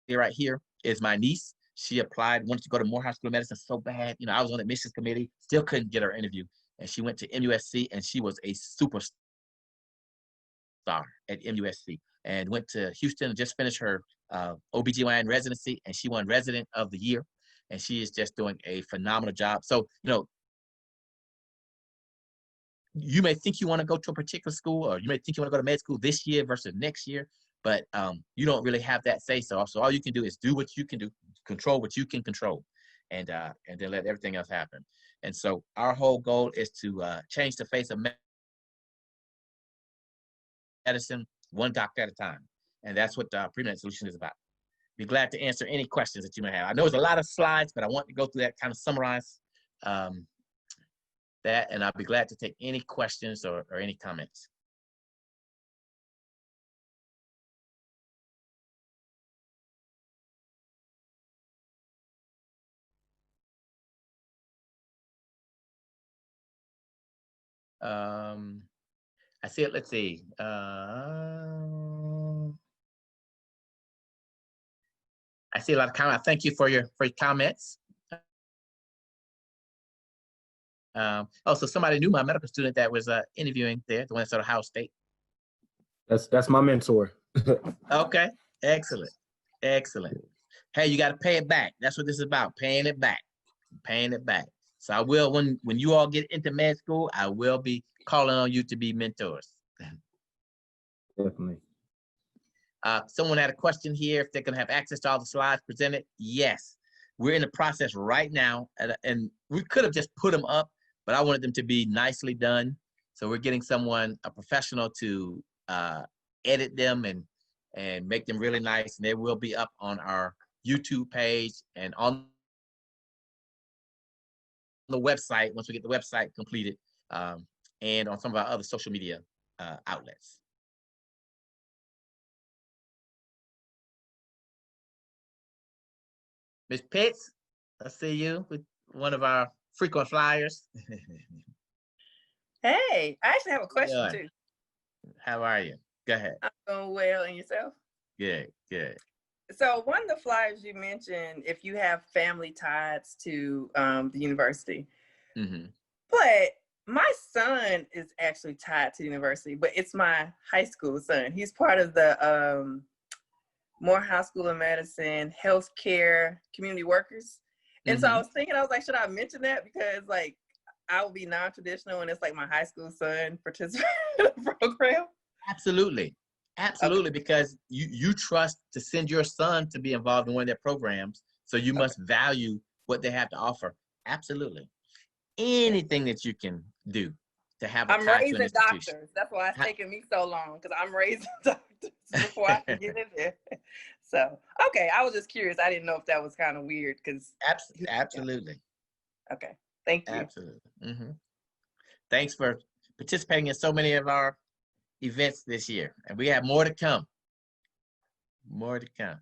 right here is my niece. She applied, wanted to go to Morehouse School of Medicine so bad. I was on the admissions committee, still couldn't get her interview. And she went to MUSC, and she was a superstar at MUSC, and went to Houston and just finished her OBGYN residency, and she won Resident of the Year. And she is just doing a phenomenal job. So, you may think you want to go to a particular school, or you may think you want to go to med school this year versus next year, but you don't really have that say so. So all you can do is do what you can do, control what you can control, and then let everything else happen. And so our whole goal is to change the face of medicine one doctor at a time. And that's what Pre-Med Solution is about. Be glad to answer any questions that you may have. I know there's a lot of slides, but I want to go through that, kind of summarize that, and I'll be glad to take any questions or any comments. I see it. Let's see. I see a lot of comments. Thank you for your comments. So somebody knew my medical student that was interviewing there, the one that's at Ohio State. That's my mentor. Okay, excellent. Hey, you got to pay it back. That's what this is about, paying it back. So I will, when you all get into med school, I will be calling on you to be mentors. Definitely. Someone had a question here, if they're going to have access to all the slides presented. Yes, we're in the process right now, and we could have just put them up, but I wanted them to be nicely done. So we're getting someone, a professional, to edit them and make them really nice, and they will be up on our YouTube page and on the website once we get the website completed, and on some of our other social media outlets. Ms. Pitts, I see you with one of our frequent flyers. Hey, I actually have a question too. How are you? Go ahead. I'm doing well, and yourself? Good. So one of the flyers you mentioned, if you have family ties to the university, but my son is actually tied to the university, but it's my high school son. He's part of the Morehouse School of Medicine healthcare community workers. And so I was thinking, I was like, should I mention that? Because like, I will be non-traditional and it's like my high school son participating in the program. Absolutely, okay. Because you trust to send your son to be involved in one of their programs. So you must value what they have to offer. Absolutely. Anything that you can do to have a I'm tie to an raising institution. doctors. That's why it's taking me so long, because I'm raising doctors before I can get in there. So, okay, I was just curious. I didn't know if that was kind of weird because. Absolutely. Okay, thank you. Absolutely. Thanks for participating in so many of our events this year. And we have more to come. More to come.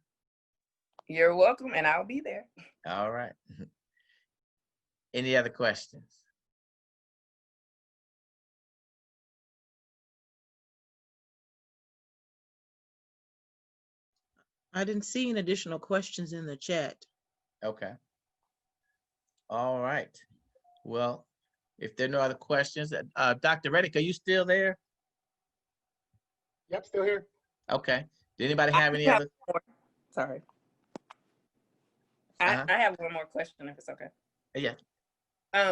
You're welcome, and I'll be there. All right. Any other questions? I didn't see any additional questions in the chat. Okay. All right. Well, if there are no other questions, Dr. Reddick, are you still there? Yep, still here. Okay. Did anybody have any other? Sorry. I have one more question, if it's okay. Yeah.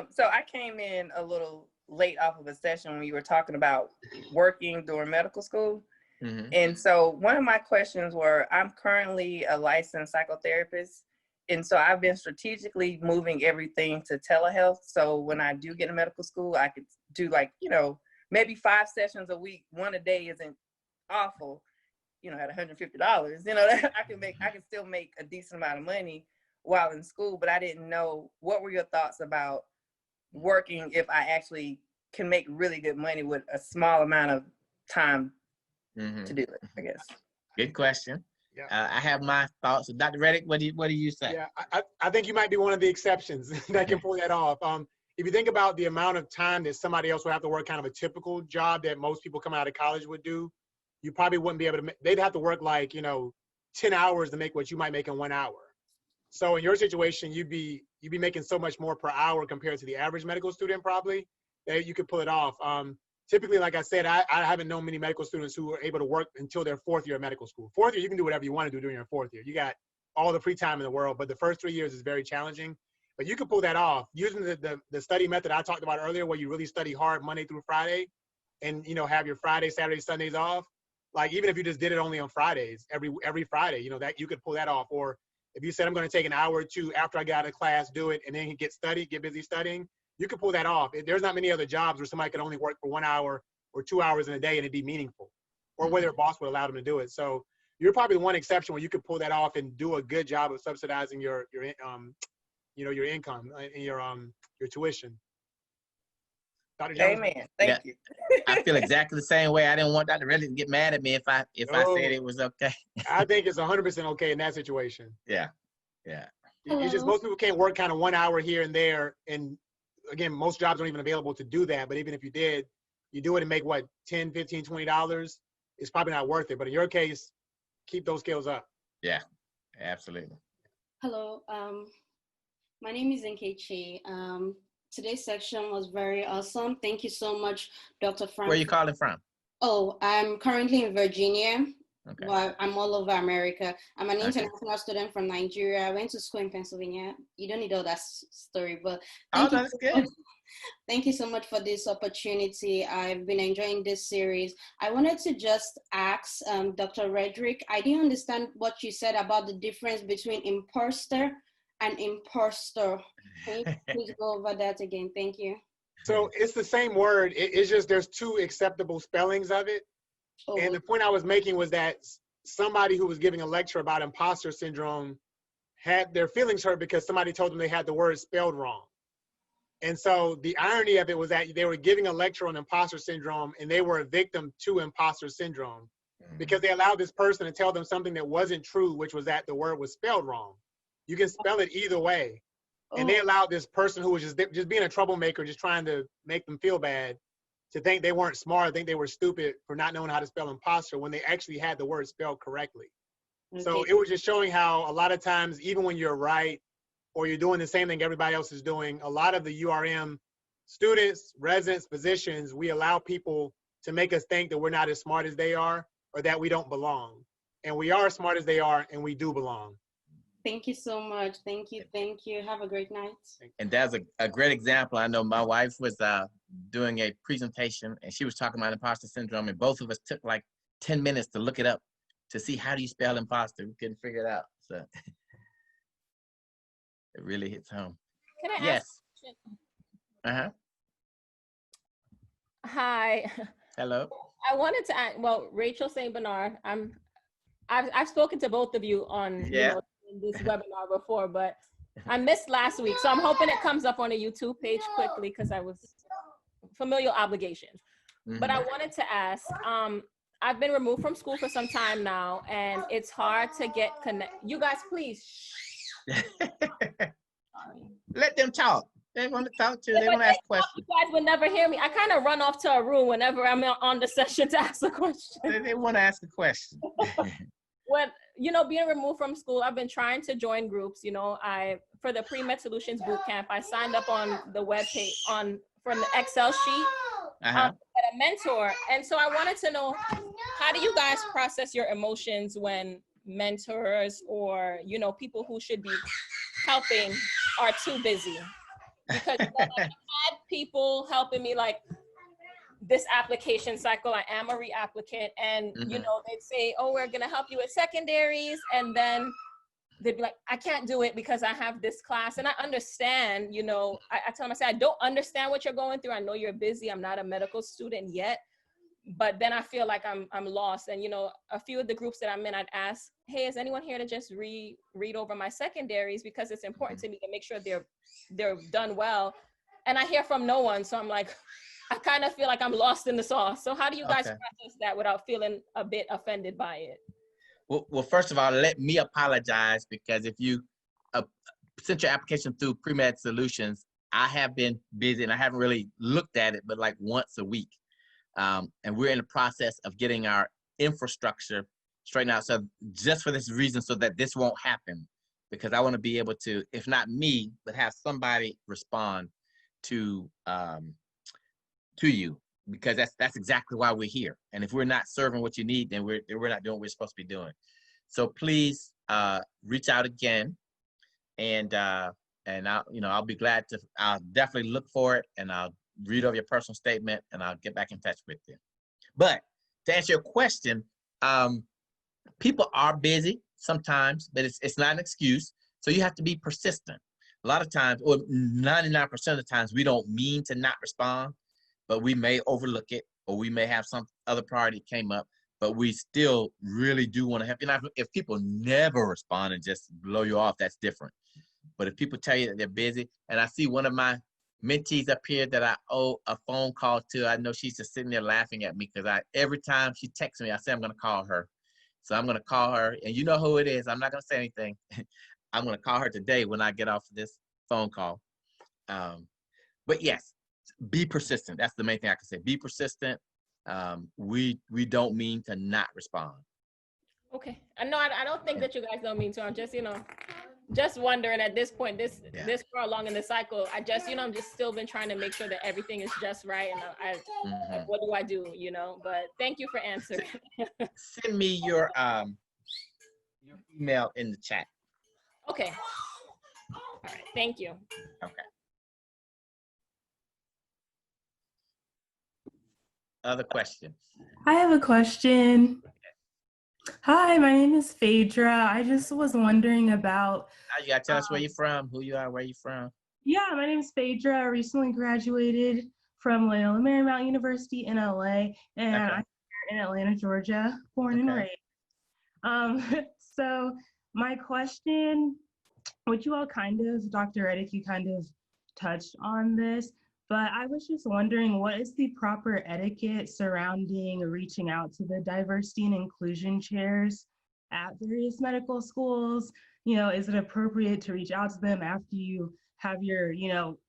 So I came in a little late off of a session when you were talking about working during medical school. And so one of my questions were, I'm currently a licensed psychotherapist. And so I've been strategically moving everything to telehealth. So when I do get in medical school, I could do like, maybe 5 sessions a week. One a day isn't awful, at $150, I can still make a decent amount of money while in school, but I didn't know, what were your thoughts about working if I actually can make really good money with a small amount of time to do it, I guess. Good question. Yeah. I have my thoughts. So Dr. Reddick, what do you say? Yeah, I think you might be one of the exceptions that can pull that off. If you think about the amount of time that somebody else would have to work kind of a typical job that most people coming out of college would do, you probably wouldn't be able to, they'd have to work like, 10 hours to make what you might make in 1 hour. So in your situation, you'd be making so much more per hour compared to the average medical student probably, that you could pull it off. Typically, like I said, I haven't known many medical students who are able to work until their 4th year of medical school. 4th year, you can do whatever you want to do during your 4th year. You got all the free time in the world, but the first 3 years is very challenging. But you can pull that off using the study method I talked about earlier, where you really study hard Monday through Friday, and have your Friday, Saturday, Sundays off. Like even if you just did it only on Fridays, every Friday, that you could pull that off. Or if you said I'm going to take an hour or two after I get out of class, do it, and then get busy studying, you could pull that off. There's not many other jobs where somebody could only work for 1 hour or 2 hours in a day and it'd be meaningful, or where their boss would allow them to do it. So you're probably the one exception where you could pull that off and do a good job of subsidizing your income and your tuition. Dr. Jones? Amen. Thank you. I feel exactly the same way. I didn't want Dr. Reddick to get mad at me if I said it was okay. I think it's 100% okay in that situation. Yeah. It's just most people can't work kind of 1 hour here and there. And again, most jobs aren't even available to do that. But even if you did, you do it and make what, $10, $15, $20, it's probably not worth it. But in your case, keep those skills up. Yeah, absolutely. Hello, my name is Nkechi. Today's section was very awesome. Thank you so much, Dr. Frank. Where are you calling from? Oh, I'm currently in Virginia. Okay. Well, I'm all over America. I'm an international student from Nigeria. I went to school in Pennsylvania. You don't need all that story, but that's good. Thank you so much for this opportunity. I've been enjoying this series. I wanted to just ask Dr. Reddick, I didn't understand what you said about the difference between imposter and impostor. Can you please go over that again? Thank you. So it's the same word. It's just there's 2 acceptable spellings of it. Oh. And the point I was making was that somebody who was giving a lecture about imposter syndrome had their feelings hurt because somebody told them they had the word spelled wrong. And so the irony of it was that they were giving a lecture on imposter syndrome and they were a victim to imposter syndrome because they allowed this person to tell them something that wasn't true, which was that the word was spelled wrong. You can spell it either way. And they allowed this person who was just being a troublemaker, just trying to make them feel bad, to think they weren't smart, think they were stupid for not knowing how to spell imposter when they actually had the word spelled correctly. Okay. So it was just showing how a lot of times, even when you're right, or you're doing the same thing everybody else is doing, a lot of the URM students, residents, physicians, we allow people to make us think that we're not as smart as they are, or that we don't belong. And we are as smart as they are, and we do belong. Thank you so much. Thank you. Thank you. Have a great night. And that's a great example. I know my wife was doing a presentation and she was talking about imposter syndrome, and both of us took like 10 minutes to look it up to see how do you spell imposter. We couldn't figure it out. So it really hits home. Can I yes. ask a question? Hi. Hello. I wanted to ask, well, Rachel St. Bernard, I've spoken to both of you on, Yeah. in this webinar before, but I missed last week. So I'm hoping it comes up on a YouTube page quickly because I was familial obligations. But I wanted to ask, I've been removed from school for some time now, and it's hard to get You guys, please. Let them talk. They want to talk to you. They want to ask questions. You guys would never hear me. I kind of run off to a room whenever I'm on the session to ask a question. They want to ask a question. When, being removed from school, I've been trying to join groups. For the Pre-Med Solutions Bootcamp, I signed up on the webpage from the Excel sheet. Uh-huh. A mentor. And so I wanted to know, how do you guys process your emotions when mentors or, people who should be helping are too busy? Because I've had people helping me like this application cycle. I am a reapplicant, and they'd say, "Oh, we're gonna help you with secondaries," and then they'd be like, "I can't do it because I have this class." And I understand, I tell them, I say, "I don't understand what you're going through. I know you're busy. I'm not a medical student yet." But then I feel like I'm lost. And, a few of the groups that I'm in, I'd ask, "Hey, is anyone here to just read over my secondaries? Because it's important to me to make sure they're done well." And I hear from no one. So I'm like, I kind of feel like I'm lost in the sauce. So how do you guys process that without feeling a bit offended by it? Well, first of all, let me apologize, because if you sent your application through Pre-Med Solutions, I have been busy and I haven't really looked at it, but like once a week. And we're in the process of getting our infrastructure straightened out. So just for this reason, so that this won't happen, because I want to be able to, if not me, but have somebody respond to you, because that's exactly why we're here. And if we're not serving what you need, then we're not doing what we're supposed to be doing. So please reach out again, and I'll be glad to. I'll definitely look for it, and I'll read over your personal statement, and I'll get back in touch with you. But to answer your question, people are busy sometimes, but it's not an excuse. So you have to be persistent. A lot of times, or 99% of the times, we don't mean to not respond, but we may overlook it, or we may have some other priority came up, but we still really do want to help you. Now, if people never respond and just blow you off, that's different. But if people tell you that they're busy, and I see one of my mentees up here that I owe a phone call to, I know she's just sitting there laughing at me, because every time she texts me, I say I'm going to call her. So I'm going to call her, and you know who it is. I'm not going to say anything. I'm going to call her today when I get off this phone call. But yes, be persistent. That's the main thing I can say. Be persistent. We don't mean to not respond. Okay. No, I don't think that you guys don't mean to. I'm just, just wondering at this point, this far along in the cycle, I just, I'm just still been trying to make sure that everything is just right. And what do I do, But thank you for answering. Send me your email in the chat. Okay. All right. Thank you. Okay. Other questions? I have a question. Hi, my name is Phaedra. I just was wondering about. You gotta tell us where you're from, who you are, where you're from. Yeah, my name is Phaedra. I recently graduated from Loyola Marymount University in LA, and I'm in Atlanta, Georgia, born and raised. So my question, which you all Dr. Reddick, you kind of touched on this, but I was just wondering, what is the proper etiquette surrounding reaching out to the diversity and inclusion chairs at various medical schools? Is it appropriate to reach out to them after you have your,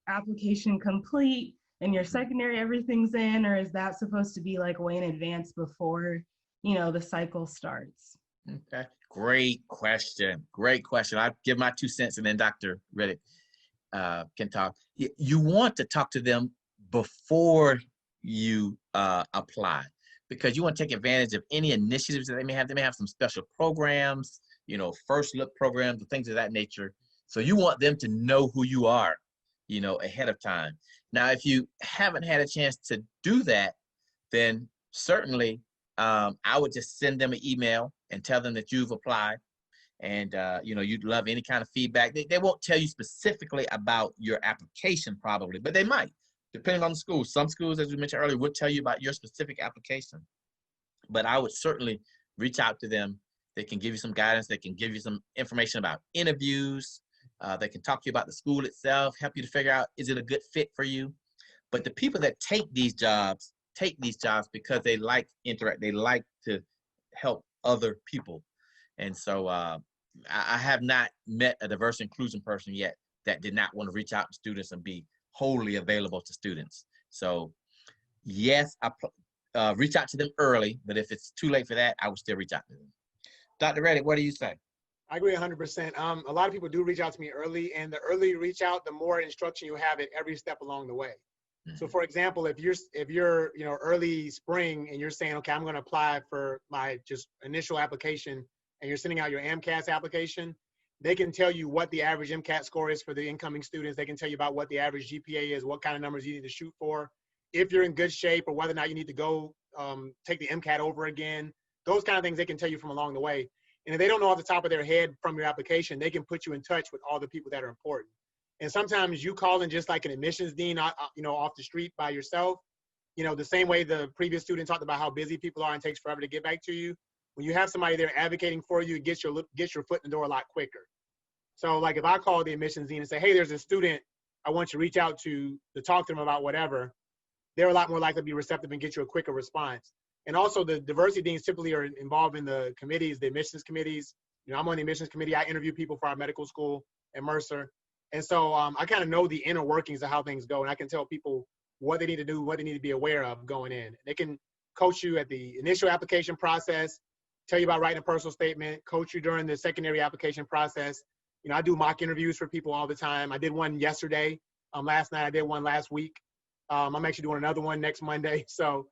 application complete and your secondary, everything's in, or is that supposed to be like way in advance before, the cycle starts? Okay, great question. Great question. I'll give my 2 cents, and then Dr. Reddick can talk. You want to talk to them before you apply, because you want to take advantage of any initiatives that they may have. They may have some special programs, first look programs, things of that nature. So you want them to know who you are, ahead of time. Now, if you haven't had a chance to do that, then certainly I would just send them an email and tell them that you've applied. And, you'd love any kind of feedback. They won't tell you specifically about your application probably, but they might. depending on the school, some schools, as we mentioned earlier, would tell you about your specific application. But I would certainly reach out to them. They can give you some guidance. They can give you some information about interviews. They can talk to you about the school itself, help you to figure out, is it a good fit for you? But the people that take these jobs because they like interact. They like to help other people. And so I have not met a diverse inclusion person yet that did not want to reach out to students and be wholly available to students. So yes, I reach out to them early, but if it's too late for that, I would still reach out to them. Dr. Reddick, what do you say? I agree 100%. A lot of people do reach out to me early, and the earlier you reach out, the more instruction you have at every step along the way. So for example, if you're early spring and you're saying, okay, I'm going to apply for my just initial application, and you're sending out your MCAS application, they can tell you what the average MCAT score is for the incoming students. They can tell you about what the average GPA is, what kind of numbers you need to shoot for, if you're in good shape, or whether or not you need to go take the MCAT over again. Those kind of things they can tell you from along the way. And if they don't know off the top of their head from your application, they can put you in touch with all the people that are important. And sometimes you calling just like an admissions dean, off the street by yourself, the same way the previous student talked about how busy people are and takes forever to get back to you. When you have somebody there advocating for you, it gets your foot in the door a lot quicker. So like if I call the admissions dean and say, hey, there's a student I want you to reach out to talk to them about whatever, they're a lot more likely to be receptive and get you a quicker response. And also the diversity deans typically are involved in the committees, the admissions committees. I'm on the admissions committee. I interview people for our medical school at Mercer. And so I kind of know the inner workings of how things go. And I can tell people what they need to do, what they need to be aware of going in. They can coach you at the initial application process, tell you about writing a personal statement, coach you during the secondary application process. I do mock interviews for people all the time. I did one yesterday. Last night, I did one last week. I'm actually doing another one next Monday. So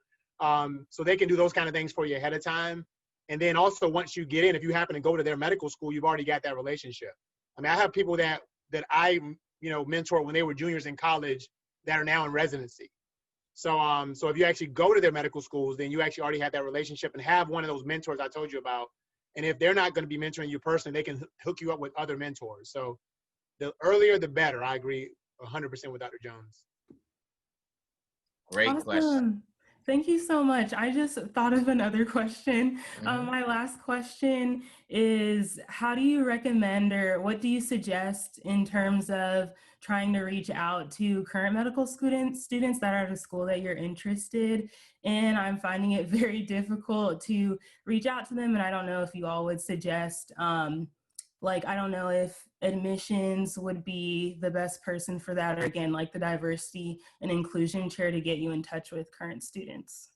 they can do those kind of things for you ahead of time. And then also once you get in, if you happen to go to their medical school, you've already got that relationship. I mean, I have people that I, mentored when they were juniors in college that are now in residency. So if you actually go to their medical schools, then you actually already have that relationship and have one of those mentors I told you about. And if they're not going to be mentoring you personally, they can hook you up with other mentors. So the earlier, the better. I agree 100% with Dr. Jones. Great question. Thank you so much. I just thought of another question. My last question is, how do you recommend or what do you suggest in terms of trying to reach out to current medical students that are at a school that you're interested in? I'm finding it very difficult to reach out to them, and I don't know if you all would suggest, I don't know if admissions would be the best person for that, or again, like the diversity and inclusion chair to get you in touch with current students.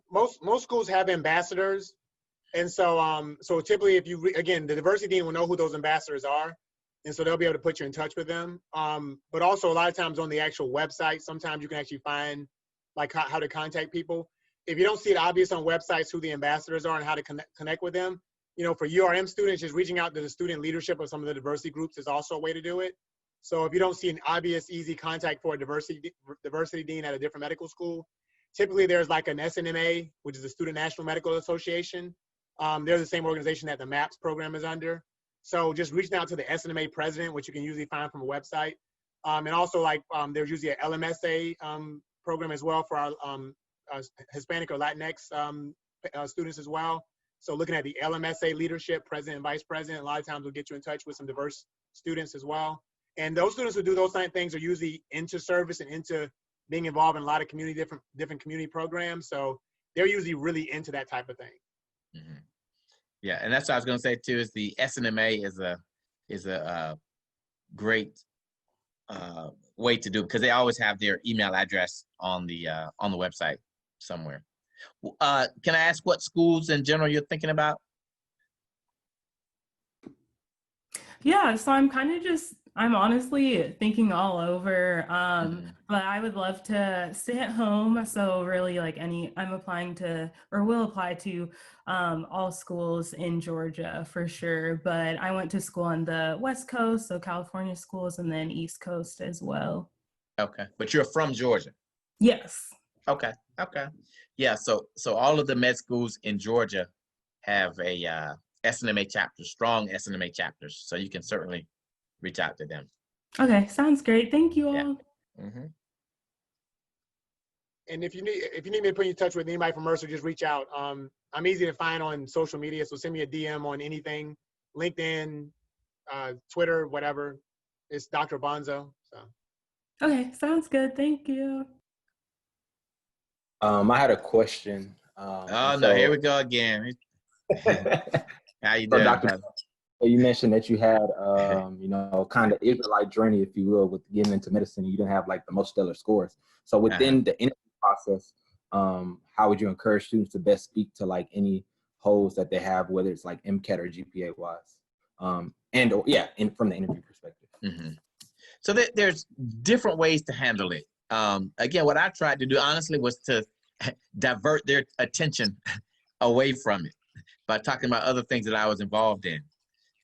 Most schools have ambassadors. And so typically if again, the diversity dean will know who those ambassadors are. And so they'll be able to put you in touch with them. But also a lot of times on the actual website, sometimes you can actually find like how to contact people. If you don't see it obvious on websites who the ambassadors are and how to connect with them, for URM students, just reaching out to the student leadership of some of the diversity groups is also a way to do it. So if you don't see an obvious, easy contact for a diversity dean at a different medical school, typically there's like an SNMA, which is the Student National Medical Association. They're the same organization that the MAPS program is under. So just reaching out to the SNMA president, which you can usually find from a website. And also there's usually a LMSA program as well for our Hispanic or Latinx students as well. So looking at the LMSA leadership, president and vice president, a lot of times will get you in touch with some diverse students as well. And those students who do those kind of things are usually into service and into being involved in a lot of different community programs. So they're usually really into that type of thing. Mm-hmm. Yeah, and that's what I was going to say too. Is the SNMA is a great way to do, because they always have their email address on the website somewhere. Can I ask what schools in general you're thinking about? Yeah, so I'm honestly thinking all over, but I would love to stay at home. So really I'm applying to, or will apply to all schools in Georgia for sure. But I went to school on the West Coast, so California schools, and then East Coast as well. Okay, but you're from Georgia? Yes. Okay. Yeah, so all of the med schools in Georgia have a SNMA chapter, strong SNMA chapters, so you can certainly reach out to them. Okay, sounds great. Thank you all. Yeah. And if you need me to put you in touch with anybody from Mercer, just reach out. I'm easy to find on social media, so send me a DM on anything, LinkedIn, Twitter, whatever. It's Dr. Bonzo. So. Okay, sounds good. Thank you. I had a question. Oh no, here we go again. How you doing, Dr. brother? You mentioned that you had, kind of Israelite journey, if you will, with getting into medicine. You didn't have like the most stellar scores. So within the interview process, how would you encourage students to best speak to like any holes that they have, whether it's like MCAT or GPA wise, from the interview perspective? Mm-hmm. So there's different ways to handle it. Again, what I tried to do honestly was to divert their attention away from it by talking about other things that I was involved in.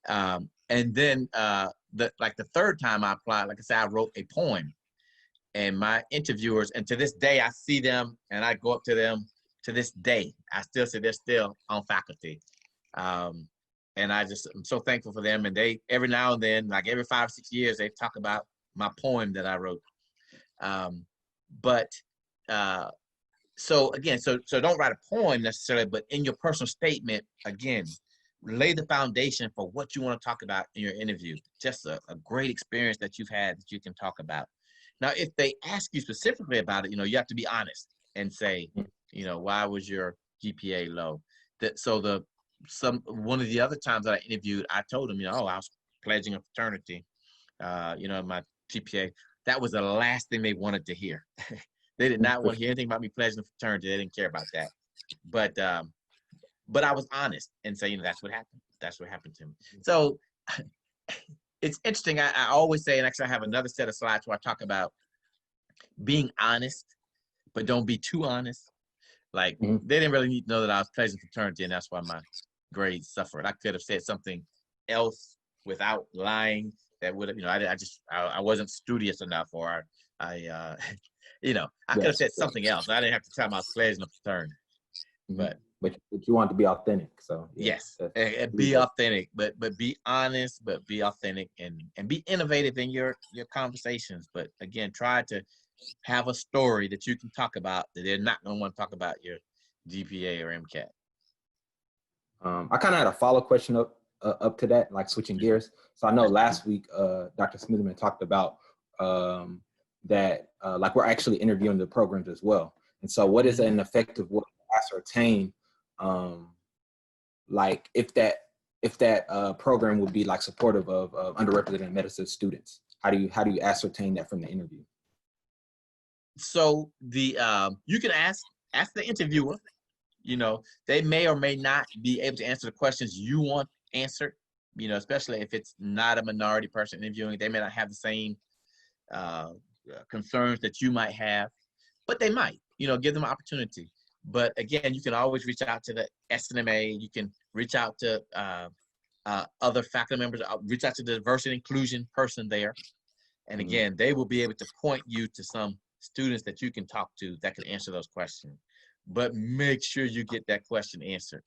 And then the third time I applied, like I said, I wrote a poem, and my interviewers, and to this day, I see them and I go up to them to this day. I still say they're still on faculty. And I'm so thankful for them. And they, every now and then, like every 5 or 6 years, they talk about my poem that I wrote. So again, so don't write a poem necessarily, but in your personal statement, again, lay the foundation for what you want to talk about in your interview. Just a great experience that you've had that you can talk about. Now, if they ask you specifically about it, you have to be honest and say, why was your GPA low? One of the other times that I interviewed, I told them, I was pledging a fraternity, my GPA. That was the last thing they wanted to hear. They did not want to hear anything about me pledging a fraternity. They didn't care about that. But I was honest and say, that's what happened. That's what happened to me. So it's interesting. I always say, and actually I have another set of slides where I talk about being honest, but don't be too honest. Like they didn't really need to know that I was pledging fraternity, and that's why my grades suffered. I could have said something else without lying. That would have, I wasn't studious enough, or I could have said something else. I didn't have to tell them I was pledging a fraternity. But you want to be authentic. So yes, and be authentic, but be honest, but be authentic, and be innovative in your conversations. But again, try to have a story that you can talk about that they're not going to want to talk about your GPA or MCAT. I kind of had a follow question up to that, like switching gears. So I know last week, Dr. Smitherman talked about that, like we're actually interviewing the programs as well. And so what is an effective way to ascertain, like if that program would be like supportive of underrepresented medicine students? How do you ascertain that from the interview? So you can ask the interviewer. They may or may not be able to answer the questions you want answered. Especially if it's not a minority person interviewing, they may not have the same concerns that you might have, but they might. Give them an opportunity. But again, you can always reach out to the SNMA. You can reach out to other faculty members. Reach out to the diversity and inclusion person there, and again, they will be able to point you to some students that you can talk to that can answer those questions. But make sure you get that question answered.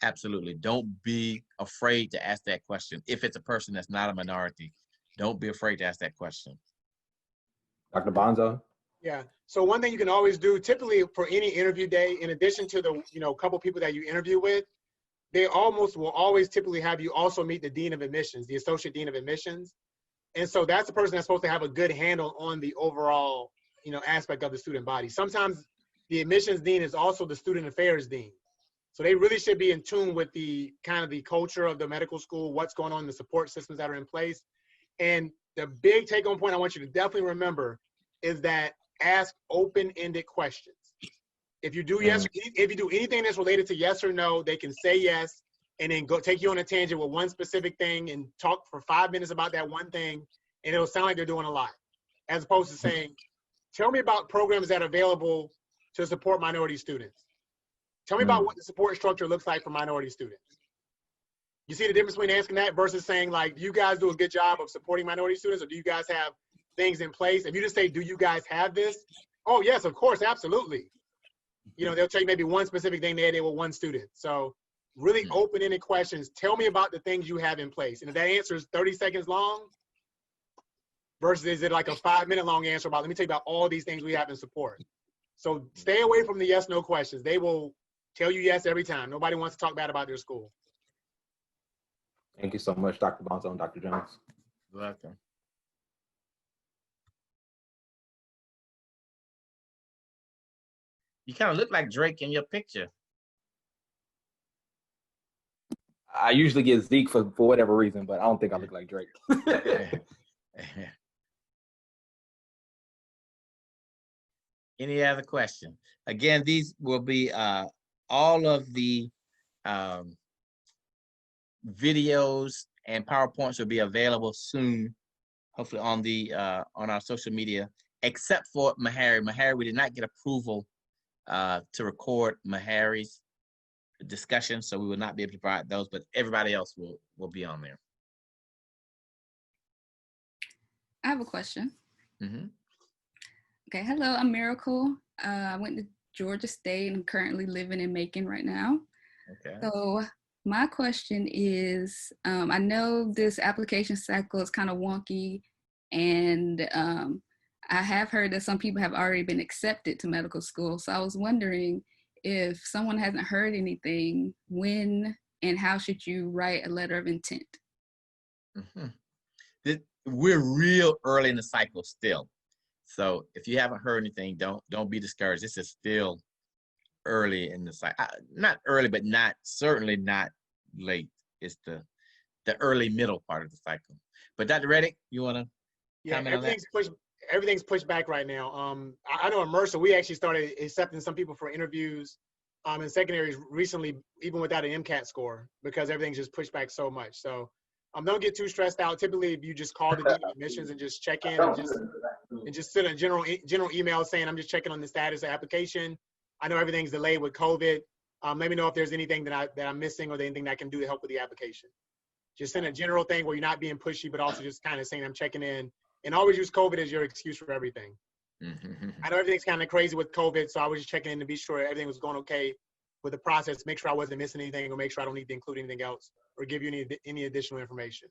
Absolutely. Don't be afraid to ask that question. If it's a person that's not a minority, don't be afraid to ask that question. Dr. Bonzo? Yeah. So one thing you can always do, typically for any interview day, in addition to the couple people that you interview with, they almost will always typically have you also meet the dean of admissions, the associate dean of admissions. And so that's the person that's supposed to have a good handle on the overall, aspect of the student body. Sometimes the admissions dean is also the student affairs dean. So they really should be in tune with the kind of the culture of the medical school, what's going on in the support systems that are in place. And the big take-home point I want you to definitely remember is that ask open-ended questions. If you do if you do anything that's related to yes or no, they can say yes and then go take you on a tangent with one specific thing and talk for 5 minutes about that one thing, and it'll sound like they're doing a lot, as opposed to saying, tell me about programs that are available to support minority students. Tell me about what the support structure looks like for minority students. You see the difference between asking that versus saying, like, do you guys do a good job of supporting minority students, or do you guys have things in place? If you just say, do you guys have this? Oh, yes, of course, absolutely. They'll tell you maybe one specific thing they did with one student. So really open-ended questions. Tell me about the things you have in place. And if that answer is 30 seconds long, versus is it like a 5-minute long answer about, let me tell you about all these things we have in support. So stay away from the yes, no questions. They will tell you yes every time. Nobody wants to talk bad about their school. Thank you so much, Dr. Bonzo and Dr. Jones. You're welcome. You kind of look like Drake in your picture. I usually get Zeke for whatever reason, but I don't think I look like Drake. Any other question? Again, these will be all of the videos and PowerPoints will be available soon, hopefully on the on our social media, except for Meharry. Meharry, we did not get approval to record Meharry's discussion, so we will not be able to provide those, but everybody else will be on there. I have a question. Mm-hmm. Okay, hello, I'm Miracle. I went to Georgia State and I'm currently living in Macon right now. Okay. So my question is, I know this application cycle is kind of wonky, and I have heard that some people have already been accepted to medical school. So I was wondering, if someone hasn't heard anything, when and how should you write a letter of intent? Mm-hmm. We're real early in the cycle still. So if you haven't heard anything, don't be discouraged. This is still early in the cycle. Not early, but certainly not late. It's the early middle part of the cycle. But Dr. Reddick, you want to comment on that? Everything's pushed back right now. I know in Mercer, we actually started accepting some people for interviews in secondaries recently, even without an MCAT score, because everything's just pushed back so much. So don't get too stressed out. Typically, if you just call the Dean of Admissions and just check in and just send a general email saying, I'm just checking on the status of application. I know everything's delayed with COVID. Let me know if there's anything that I'm missing or anything that I can do to help with the application. Just send a general thing where you're not being pushy, but also just kind of saying I'm checking in. And always use COVID as your excuse for everything. Mm-hmm. I know everything's kind of crazy with COVID, so I was just checking in to be sure everything was going okay with the process, make sure I wasn't missing anything, or make sure I don't need to include anything else or give you any additional information.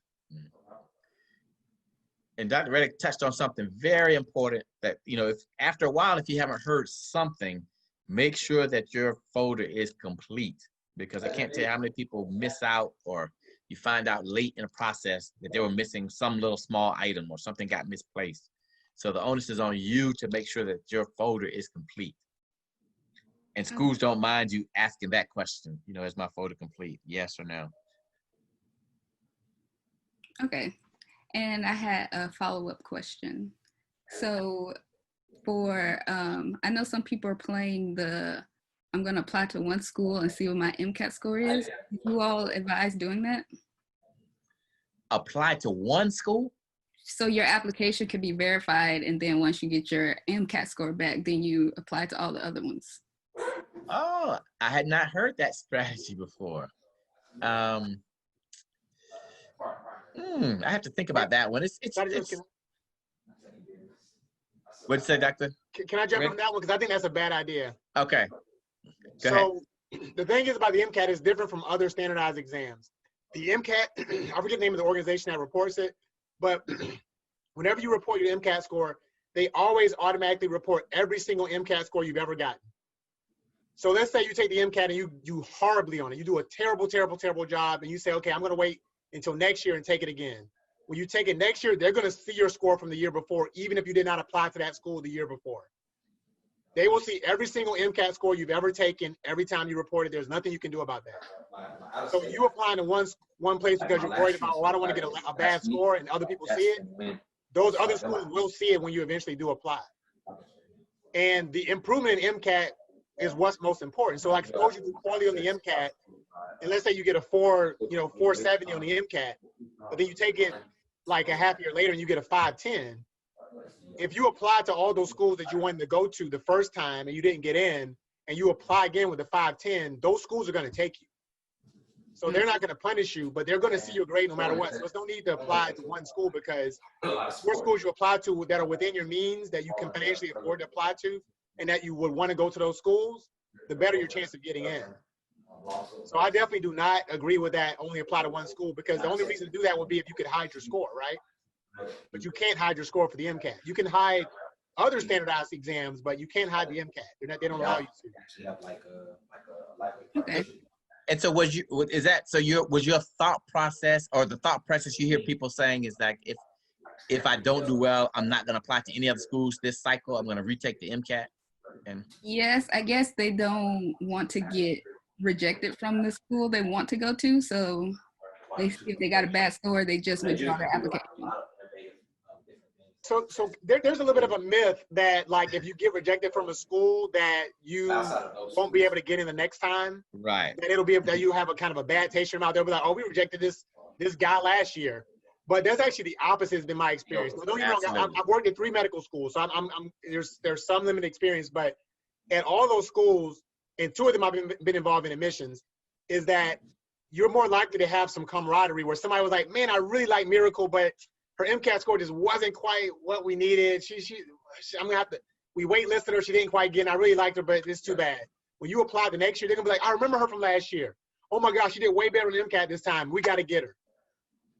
And Dr. Reddick touched on something very important that, if after a while, if you haven't heard something, make sure that your folder is complete, because I can't tell you how many people miss out, or you find out late in the process that they were missing some little small item or something got misplaced. So the onus is on you to make sure that your folder is complete. And schools don't mind you asking that question, is my folder complete? Yes or no? Okay. And I had a follow-up question. So for, I know some people are playing I'm going to apply to one school and see what my MCAT score is. Do you all advise doing that? Apply to one school? So your application could be verified, and then once you get your MCAT score back, then you apply to all the other ones. Oh, I had not heard that strategy before. I have to think about that one. It's what'd you say, Doctor? Can I jump on that one? Because I think that's a bad idea. Okay. Go ahead. The thing is about the MCAT is different from other standardized exams. The MCAT, I forget the name of the organization that reports it, but whenever you report your MCAT score, they always automatically report every single MCAT score you've ever gotten. So let's say you take the MCAT and you do horribly on it. You do a terrible, terrible, terrible job, and you say, okay, I'm going to wait until next year and take it again. When you take it next year, they're going to see your score from the year before, even if you did not apply to that school the year before. They will see every single MCAT score you've ever taken every time you report it. There's nothing you can do about that. So you applying to one place because you're worried about, I don't want to get a bad score and other people see it. Those other schools will see it when you eventually do apply. And the improvement in MCAT is what's most important. So like suppose you do poorly on the MCAT, and let's say you get a 470 on the MCAT, but then you take it like a half year later and you get a 510. If you apply to all those schools that you wanted to go to the first time and you didn't get in, and you apply again with a 510, those schools are going to take you. So they're not going to punish you, but they're going to see your grade no matter what. So there's no need to apply to one school, because the more schools you apply to that are within your means, that you can financially afford to apply to, and that you would want to go to those schools, the better your chance of getting in. So I definitely do not agree with that, only apply to one school, because the only reason to do that would be if you could hide your score, right? but you can't hide your score for the MCAT. You can hide other standardized exams, but you can't hide the MCAT. They don't allow you to. Actually have like a Okay. And so was your thought process, or the thought process you hear people saying is like, if I don't do well, I'm not going to apply to any other schools this cycle. I'm going to retake the MCAT. And Yes, I guess they don't want to get rejected from the school they want to go to. So if they got a bad score, they just withdraw their application. So there's a little bit of a myth that like if you get rejected from a school that you won't be able to get in the next time. Right. That it'll be that you have a kind of a bad taste in your mouth. They'll be like, oh, we rejected this guy last year. But that's actually the opposite has been my experience. Now, don't get me wrong, I've worked at 3 medical schools, so there's some limited experience, but at all those schools, and 2 of them I've been involved in admissions, is that you're more likely to have some camaraderie where somebody was like, man, I really like Miracle, but her MCAT score just wasn't quite what we needed. I'm gonna have to, we waitlisted her, she didn't quite get in. I really liked her, but it's too bad. When you apply the next year, they're gonna be like, I remember her from last year. Oh my gosh, she did way better than MCAT this time. We gotta get her.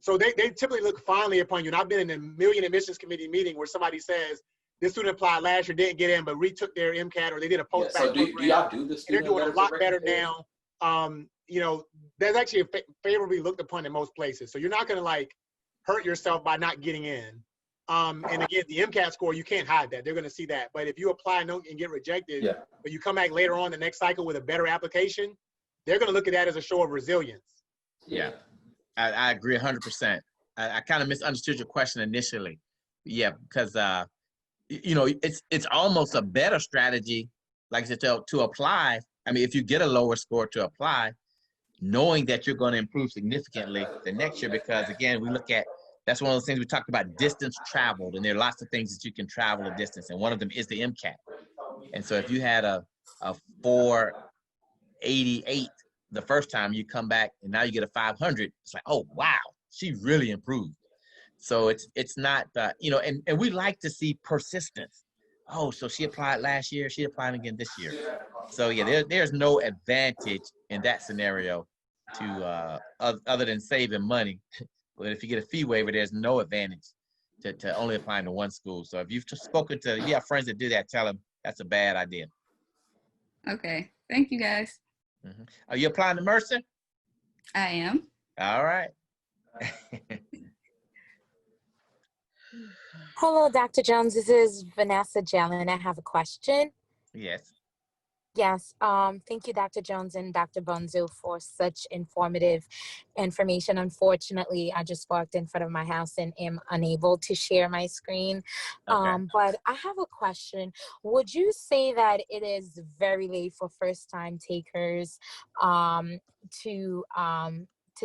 So they typically look fondly upon you. And I've been in a million admissions committee meeting where somebody says, this student applied last year, didn't get in, but retook their MCAT, or they did a post-bac So do y'all do this? and they're doing a lot better now. You know, that's actually favorably looked upon in most places. So you're not gonna like hurt yourself by not getting in. And again, the MCAT score, you can't hide that. They're gonna see that. But if you apply and get rejected, but you come back later on the next cycle with a better application, they're gonna look at that as a show of resilience. Yeah. I agree 100%. I kind of misunderstood your question initially. Yeah, because you know, it's almost a better strategy, like I said, to apply. I mean, if you get a lower score to apply, knowing that you're going to improve significantly the next year, because again, we look at, that's one of those things we talked about, distance traveled, and there are lots of things that you can travel a distance, and one of them is the MCAT. And so if you had a 488 the first time, you come back and now you get a 500, it's like, oh wow, she really improved. So it's not you know, and we like to see persistence. Oh, so she applied last year, she applied again this year. So yeah, there's no advantage in that scenario to other than saving money. But if you get a fee waiver, there's no advantage to only applying to one school. So if you've spoken to, you have friends that do that, tell them that's a bad idea. Okay, thank you guys. Mm-hmm. Are you applying to Mercer? I am. All right. Hello, Dr. Jones. This is Vanessa Jalen. I have a question. Yes. Yes. Thank you, Dr. Jones and Dr. Bonzo, for such informative information. Unfortunately, I just walked in front of my house and am unable to share my screen. Okay. But I have a question. Would you say that it is very late for first-time takers to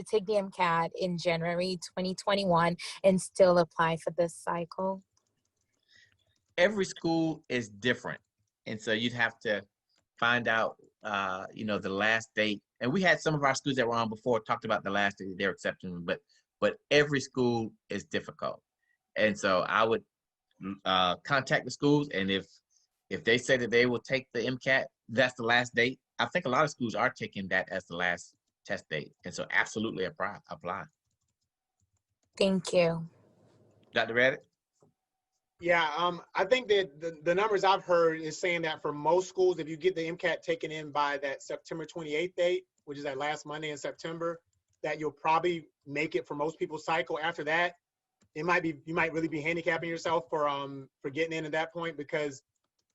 take the MCAT in January 2021 and still apply for this cycle? Every school is different. And so you'd have to find out, you know, the last date. And we had some of our schools that were on before talked about the last date they're accepting, but every school is difficult. And so I would contact the schools, and if they say that they will take the MCAT, that's the last date. I think a lot of schools are taking that as the last test date. And so absolutely apply. Thank you. Dr. Reddick? Yeah, I think that the numbers I've heard is saying that for most schools, if you get the MCAT taken in by that September 28th date, which is that last Monday in September, that you'll probably make it for most people's cycle. After that, you might really be handicapping yourself for getting in at that point, because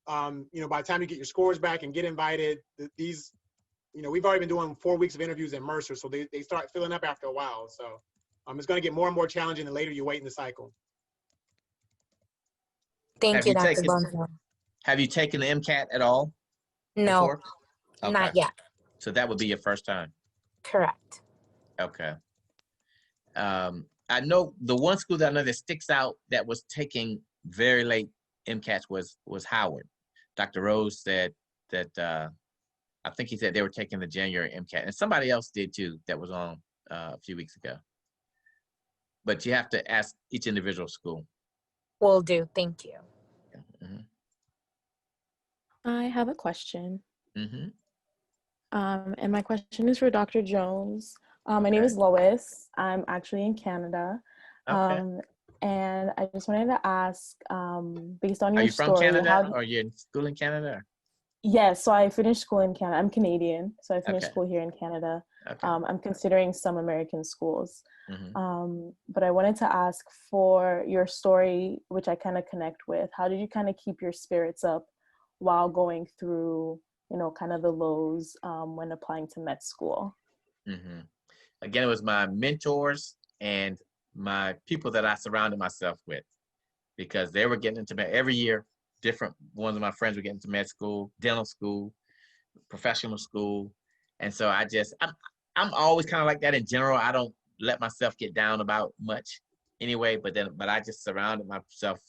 you know, by the time you get your scores back and get invited, these, you know, we've already been doing 4 weeks of interviews at Mercer, so they start filling up after a while. So it's going to get more and more challenging the later you wait in the cycle. Thank you, Dr. Bonzo. Have you taken the MCAT at all? No, before? Okay. not yet. So that would be your first time? Correct. Okay. I know the one school that I know that sticks out that was taking very late MCATs was Howard. Dr. Rose said that, I think he said they were taking the January MCAT, and somebody else did too that was on a few weeks ago. But you have to ask each individual school. Will do. Thank you. Mm-hmm. I have a question. Mm-hmm. And my question is for Dr. Jones. My name is Lois. I'm actually in Canada. Okay. And I just wanted to ask, based on Are your you from story, Canada, or you're in school in Canada? Yes, so I finished school in Canada. I'm Canadian, so I finished Okay. school here in Canada. Okay. I'm considering some American schools. Mhm. But I wanted to ask for your story, which I kind of connect with. How did you kind of keep your spirits up while going through, kind of the lows when applying to med school? Mhm. Again, it was my mentors and my people that I surrounded myself with, because they were getting into med every year. Different ones of my friends were getting into med school, dental school, professional school, and so I'm always kind of like that in general. I don't let myself get down about much anyway, but I just surrounded myself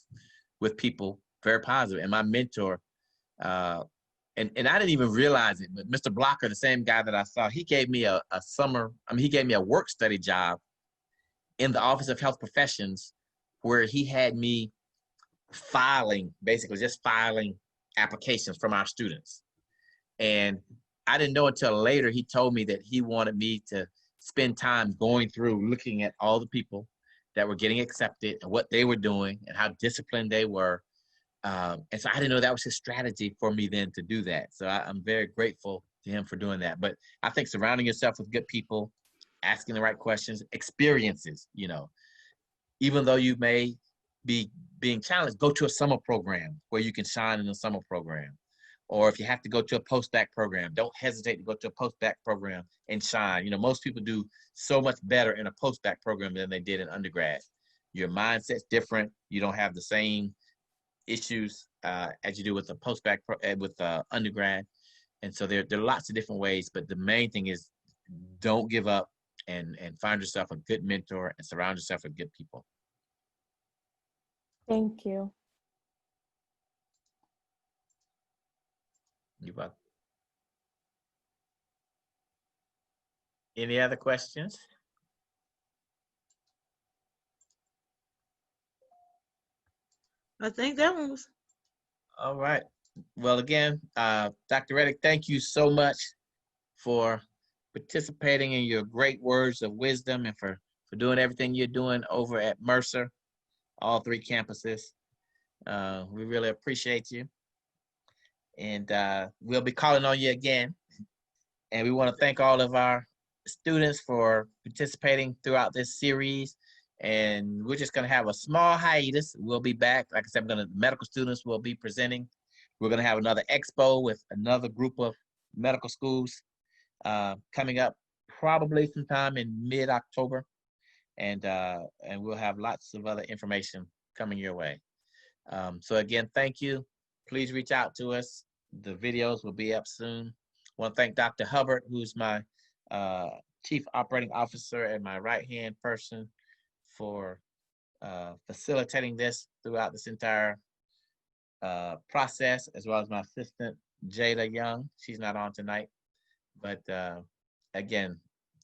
with people very positive. And my mentor, and I didn't even realize it, but Mr. Blocker, the same guy that I saw, he gave me he gave me a work study job in the Office of Health Professions, where he had me basically just filing applications from our students. And I didn't know until later he told me that he wanted me to spend time going through looking at all the people that were getting accepted and what they were doing and how disciplined they were. And so I didn't know that was his strategy for me then to do that. So I'm very grateful to him for doing that. But I think surrounding yourself with good people, asking the right questions, experiences, even though you may be being challenged, go to a summer program where you can shine in a summer program. Or if you have to go to a post-bac program, don't hesitate to go to a post-bac program and shine. Most people do so much better in a post-bac program than they did in undergrad. Your mindset's different. You don't have the same issues as you do with a post-bac with undergrad. And so there are lots of different ways, but the main thing is don't give up and find yourself a good mentor and surround yourself with good people. Thank you. You're welcome. Any other questions? I think that one was. All right. Well, again, Dr. Reddick, thank you so much for participating in your great words of wisdom and for doing everything you're doing over at Mercer, all 3 campuses. We really appreciate you. And we'll be calling on you again. And we want to thank all of our students for participating throughout this series. And we're just going to have a small hiatus. We'll be back. Like I said, medical students will be presenting. We're going to have another expo with another group of medical schools coming up probably sometime in mid-October. And we'll have lots of other information coming your way. So again, thank you. Please reach out to us. The videos will be up soon. I want to thank Dr. Hubbard, who's my Chief Operating Officer and my right-hand person, for facilitating this throughout this entire process, as well as my assistant, Jada Young. She's not on tonight. But again,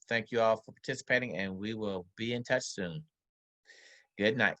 thank you all for participating, and we will be in touch soon. Good night.